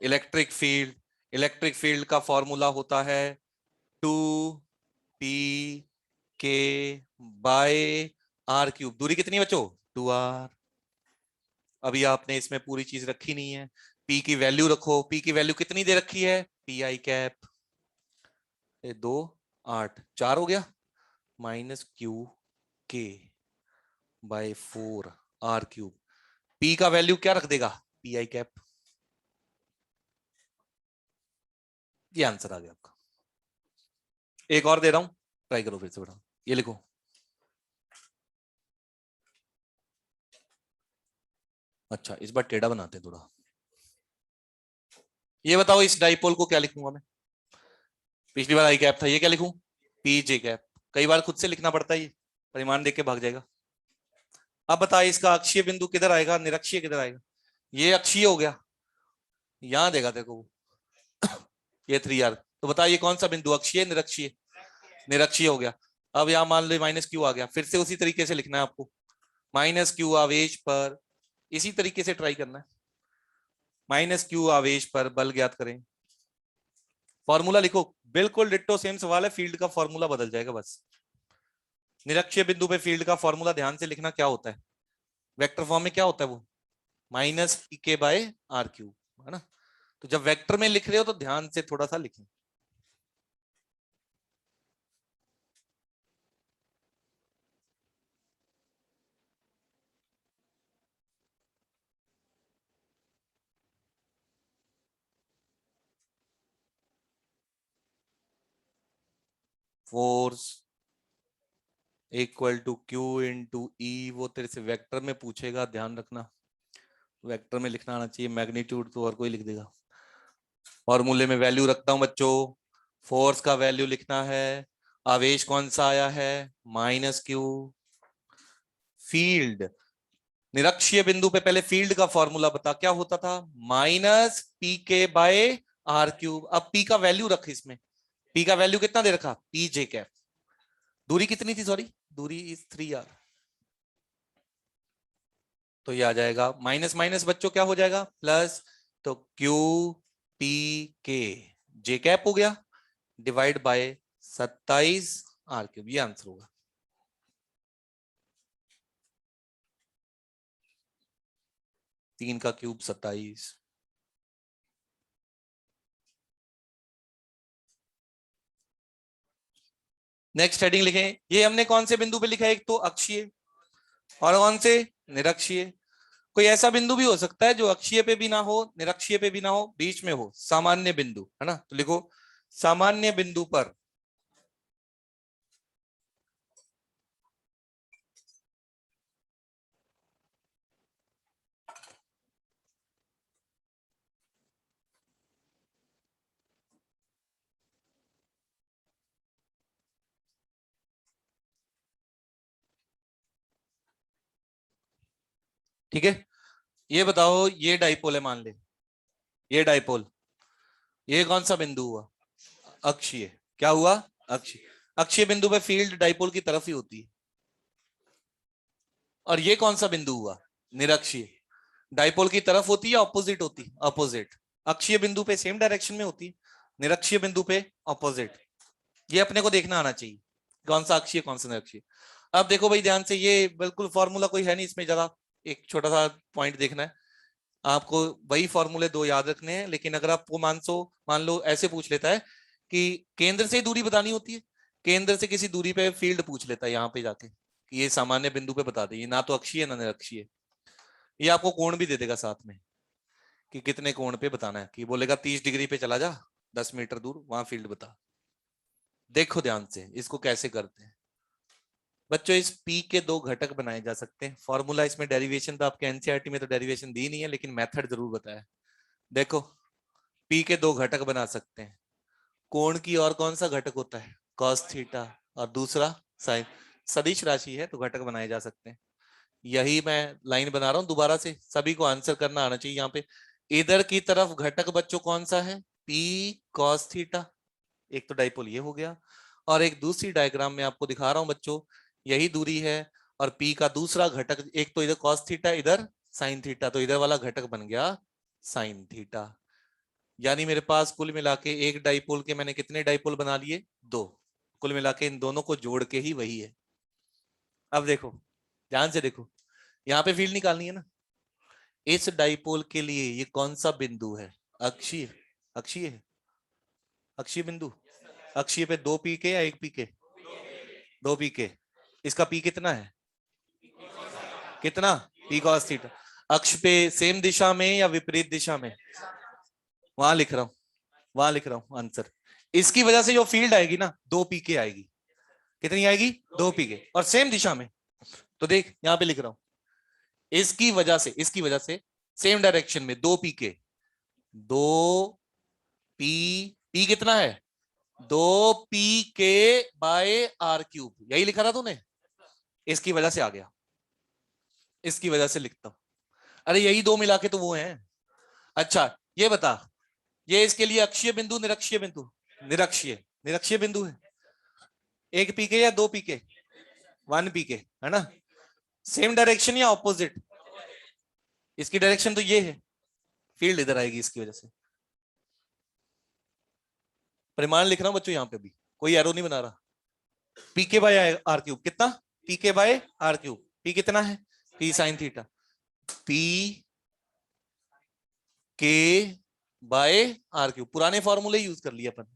[SPEAKER 1] इलेक्ट्रिक फील्ड, इलेक्ट्रिक फील्ड का फॉर्मूला होता है 2p के बाय आर क्यूब। दूरी कितनी बच्चों, 2r। अभी आपने इसमें पूरी चीज रखी नहीं है, p की वैल्यू रखो। p की वैल्यू कितनी दे रखी है, पी आई कैप 2 8 4 हो गया, माइनस क्यू के बाय 4r क्यूब। p का वैल्यू क्या रख देगा, पी आई कैप। ये आंसर आ गया आपका। एक और दे रहा हूं, ट्राई करो फिर से बेटा, ये लिखो। अच्छा इस बार टेढ़ा बनाते हैं थोड़ा। ये बताओ इस डाइपोल को क्या लिखूंगा मैं, पिछली बार आई कैप था, ये क्या लिखूं, पी जे कैप। कई बार खुद से लिखना पड़ता है, ये परिमाण देख के भाग जाएगा। अब बताइए इसका अक्षीय बिंदु किधर आएगा, निरक्षीय किधर आएगा। ये अक्षीय हो गया, यहां देगा देखो वो ये 3r। तो बताइए कौन सा बिंदु, अक्षीय निरक्षीय, निरक्षीय हो गया। अब यहां मान लो माइनस क्यू आ गया, फिर से उसी तरीके से लिखना है आपको, माइनस क्यू आवेश पर, इसी तरीके से ट्राई करना है। माइनस क्यू आवेश पर बल ज्ञात करें, फॉर्मूला लिखो, बिल्कुल डिट्टो सेम सवाल है, फील्ड का फॉर्मूला बदल जाएगा बस। निरक्षीय बिंदु पे फील्ड का फॉर्मूला ध्यान से लिखना क्या होता है, वेक्टर फॉर्म में क्या होता है वो, माइनस पी के बाय आर क्यूब, है ना। तो जब वेक्टर में लिख रहे हो तो ध्यान से थोड़ा सा लिखें। Force equal to Q into E, वो तेरे से वेक्टर में पूछेगा, ध्यान रखना वेक्टर में लिखना आना चाहिए, मैग्नीट्यूड तो और कोई लिख देगा। फॉर्मूले में वैल्यू रखता हूं बच्चों, फोर्स का वैल्यू लिखना है, आवेश कौन सा आया है, माइनस क्यू, फील्ड निरक्षीय बिंदु पे पहले फील्ड का फॉर्मूला बता क्या होता था, माइनस पी के बाय आर क्यूब। अब पी का वैल्यू रख इसमें, पी का वैल्यू कितना दे रखा, पी जे कैप। दूरी कितनी थी, सॉरी दूरी इज 3r, तो ये आ जाएगा माइनस माइनस बच्चों क्या हो जाएगा, प्लस। तो क्यू पी के जे कैप हो गया, डिवाइड बाय 27r क्यूब, ये आंसर होगा। तीन का क्यूब 27। नेक्स्ट हेडिंग लिखें, ये हमने कौन से बिंदु पे लिखा है, एक तो अक्षीय और कौन से, निरक्षीय। कोई ऐसा बिंदु भी हो सकता है जो अक्षीय पे भी ना हो, निरक्षीय पे भी ना हो, बीच में हो, सामान्य बिंदु, है ना। तो लिखो सामान्य बिंदु पर ठीक है। ये बताओ ये डाइपोल है मान ले, ये डाइपोल, ये कौन सा बिंदु हुआ, अक्षीय। क्या हुआ, अक्षीय। अक्षीय बिंदु पे फील्ड डाइपोल की तरफ ही होती है। और ये कौन सा बिंदु हुआ, निरक्षीय। डाइपोल की तरफ होती है या ऑपोजिट होती है, अपोजिट। अक्षीय बिंदु पे सेम डायरेक्शन में होती है, निरक्षीय बिंदु पे ऑपोजिट। ये अपने को देखना आना चाहिए कौन सा अक्षीय कौन सा निरक्षीय। अब देखो भाई ध्यान से, ये बिल्कुल फॉर्मूला कोई है नहीं इसमें, ज्यादा एक छोटा सा पॉइंट देखना है आपको, वही फॉर्मूले दो याद रखने हैं। लेकिन अगर आपको मान लो ऐसे पूछ लेता है कि केंद्र से दूरी बतानी होती है, केंद्र से किसी दूरी पे फील्ड पूछ लेता है यहाँ पे जाके कि ये सामान्य बिंदु पे बता दे, ना तो अक्षीय ना निरक्षीय। ये आपको कोण भी दे देगा साथ में कि कितने कोण पे बताना है, कि बोलेगा 30 डिग्री पे चला जा 10 मीटर दूर, वहां फील्ड बता। देखो ध्यान से इसको कैसे करते हैं बच्चों। इस पी के दो घटक बनाए जा सकते हैं, फॉर्मूला इसमें डेरिवेशन तो आपके एनसीईआरटी में तो डेरिवेशन दी नहीं है, लेकिन मेथड जरूर बताया। देखो पी के दो घटक बना सकते हैं, कोण की और कौन सा घटक होता है, cos थीटा, और दूसरा साइन। सदिश राशि है तो घटक बनाए जा सकते हैं। यही मैं लाइन बना रहा हूं दोबारा से, सभी को आंसर करना आना चाहिए। यहाँ पे इधर की तरफ घटक बच्चों कौन सा है, पी cos थीटा, एक तो डाइपोल ये हो गया, और एक दूसरी डायग्राम में आपको दिखा रहा हूं बच्चों, यही दूरी है, और पी का दूसरा घटक, एक तो इधर cos थीटा इधर साइन थीटा, तो इधर वाला घटक बन गया साइन थीटा। यानी मेरे पास कुल मिला के एक डाइपोल के मैंने कितने डाइपोल बना लिए, दो। कुल मिला के इन दोनों को जोड़ के ही वही है। अब देखो ध्यान से देखो, यहाँ पे फील्ड निकालनी है ना, इस डाइपोल के लिए ये कौन सा बिंदु है, अक्षीय, अक्षीय है, अक्षीय बिंदु। अक्षीय पे दो पी के या एक पी के, दो पी के। इसका पी कितना है, कितना, पी cos थीटा। अक्ष पे सेम दिशा में या विपरीत दिशा में, वहां लिख रहा हूं, वहां लिख रहा हूं आंसर। इसकी वजह से जो फील्ड आएगी ना, दो पी के आएगी, कितनी आएगी, दो पी के, और सेम दिशा में। तो देख यहां पे लिख रहा हूं, इसकी वजह से, इसकी वजह से सेम डायरेक्शन में दो पी के, दो पी, पी कितना है, दो पी के बाय आर क्यूब, यही लिखा था तूने, इसकी वजह से आ गया, इसकी वजह से लिखता हूं। अरे यही दो मिला के तो वो है। अच्छा ये बता, ये इसके लिए अक्षीय बिंदु निरक्षीय बिंदु, निरक्षीय, निरक्षीय बिंदु है, एक पी के या दो पी के, वन पी के, है ना, सेम डायरेक्शन या ऑपोजिट, इसकी डायरेक्शन तो ये है, फील्ड इधर आएगी इसकी वजह से। परिमाण लिख रहा हूं बच्चों, यहां पे भी कोई एरो नहीं बना रहा। पी के बाय आर क्यूब कितना, पी के बाय आर क्यूब, पी कितना है, पी साइन थीटा, पी के बाय आर क्यूब, पुराने फॉर्मूले यूज कर लिया अपन।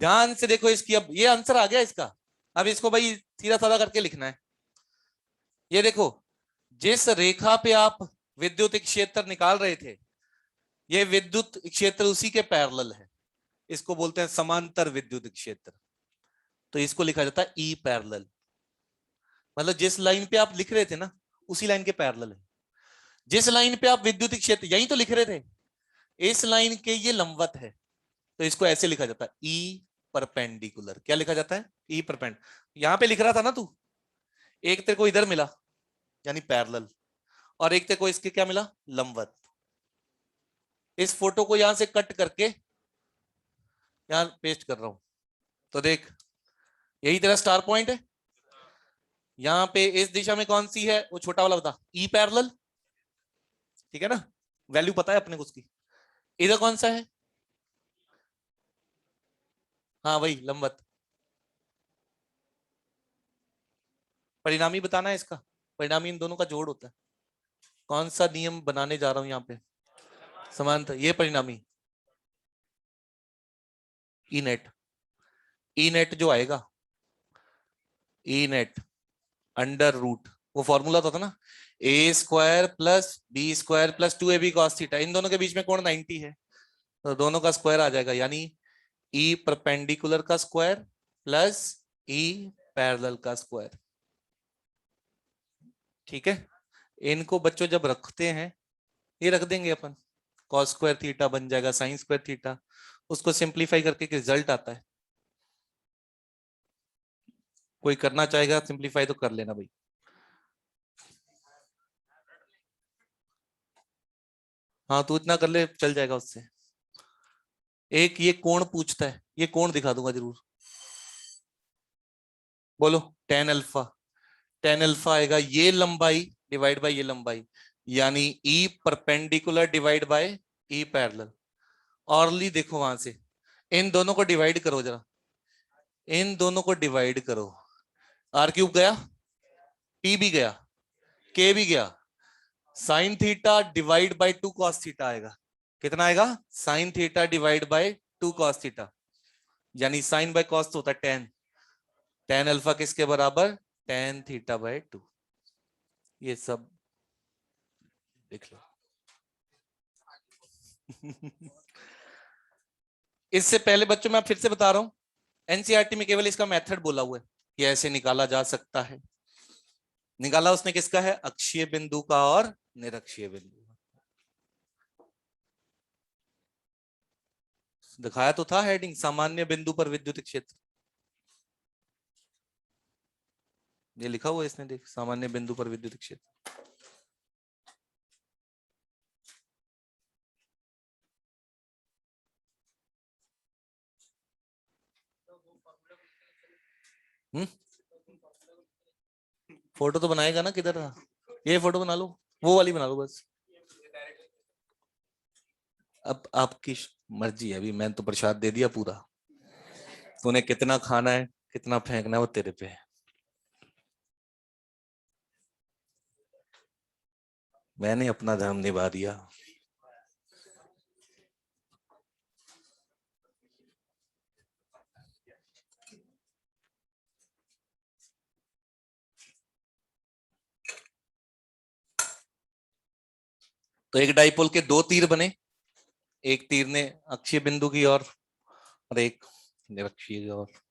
[SPEAKER 1] ध्यान से देखो इसकी, अब ये आंसर आ गया इसका। अब इसको भाई सीधा साधा करके लिखना है। ये देखो, जिस रेखा पे आप विद्युत क्षेत्र निकाल रहे थे, ये विद्युत क्षेत्र उसी के पैरेलल है, इसको बोलते हैं समांतर विद्युत क्षेत्र। तो इसको लिखा जाता है ई पैरेलल, मतलब जिस लाइन पे आप लिख रहे थे ना, उसी लाइन के पैरेलल है। जिस लाइन पे आप विद्युत क्षेत्र यही तो लिख रहे थे, इस लाइन के ये लंबवत है, तो इसको ऐसे लिखा जाता है ई परपेंडिकुलर। क्या लिखा जाता है, ई परपेंड। यहां पे लिख रहा था ना तू, एक तेरे को इधर मिला यानी पैरेलल, और एक तेरे को इसके क्या मिला, लंबवत। इस फोटो को यहां से कट करके यहां पेस्ट कर रहा हूं, तो देख यही तेरा स्टार पॉइंट है। यहां पे इस दिशा में कौन सी है, वो छोटा वाला बता, ई पैरेलल, ठीक है ना, वैल्यू पता है अपने को उसकी। इधर कौन सा है, हाँ वही लंबवत। परिणामी बताना है इसका, परिणामी इन दोनों का जोड़ होता है। कौन सा नियम बनाने जा रहा हूं यहाँ पे, समांतर, ये परिणामी ई नेट, ई नेट जो आएगा, ई नेट अंडर रूट, वो फॉर्मूला तो था ना, A square plus B square plus two A B cos theta, इन दोनों के बीच में कोण 90 है, तो दोनों का स्क्वायर आ जाएगा, यानी ई परपेंडिकुलर का स्क्वायर प्लस ई पैरेलल का स्क्वायर। ठीक है, इनको बच्चों जब रखते हैं, ये रख देंगे अपन, कॉस स्क्वायर थीटा बन जाएगा साइन स्क्वायर थीटा, उसको सिंप्लीफाई करके एक रिजल्ट आता है। कोई करना चाहेगा सिंप्लीफाई तो कर लेना भाई। हाँ तू इतना कर ले, चल जाएगा उससे। एक ये कोण पूछता है, ये कोण दिखा दूंगा जरूर, बोलो टेन अल्फा। टेन अल्फा आएगा ये लंबाई डिवाइड बाय ये लंबाई, यानी E perpendicular divide by E parallel. Orally देखो वहां से, इन दोनों को डिवाइड करो जरा, इन दोनों को डिवाइड करो, आर क्यूब गया, पी भी गया, के भी गया, sine theta divide by two cos theta आएगा, कितना आएगा, sine theta divide by two cos theta, यानी साइन बाय कॉस तो होता है टेन, टेन अल्फा किसके बराबर, टेन थीटा बाय टू। ये सब देख लो। इससे पहले बच्चों मैं फिर से बता रहा हूं, एनसीईआरटी में केवल इसका मेथड बोला हुआ है कि ऐसे निकाला जा सकता है। निकाला उसने किसका है, अक्षीय बिंदु का और निरक्षीय बिंदु। दिखाया तो था हेडिंग, सामान्य बिंदु पर विद्युत क्षेत्र, ये लिखा हुआ है इसने, देख, सामान्य बिंदु पर विद्युत क्षेत्र। हम्म, फोटो तो बनाएगा ना, किधर था ये, फोटो बना लो, वो वाली बना लो बस। अब आपकी मर्जी है, अभी मैंने तो प्रसाद दे दिया पूरा, तूने कितना खाना है कितना फेंकना है वो तेरे पे है। मैंने अपना धर्म निभा दिया। तो एक डाइपोल के दो तीर बने, एक तीर ने अक्षीय बिंदु की ओर और एक निरक्षीय की ओर।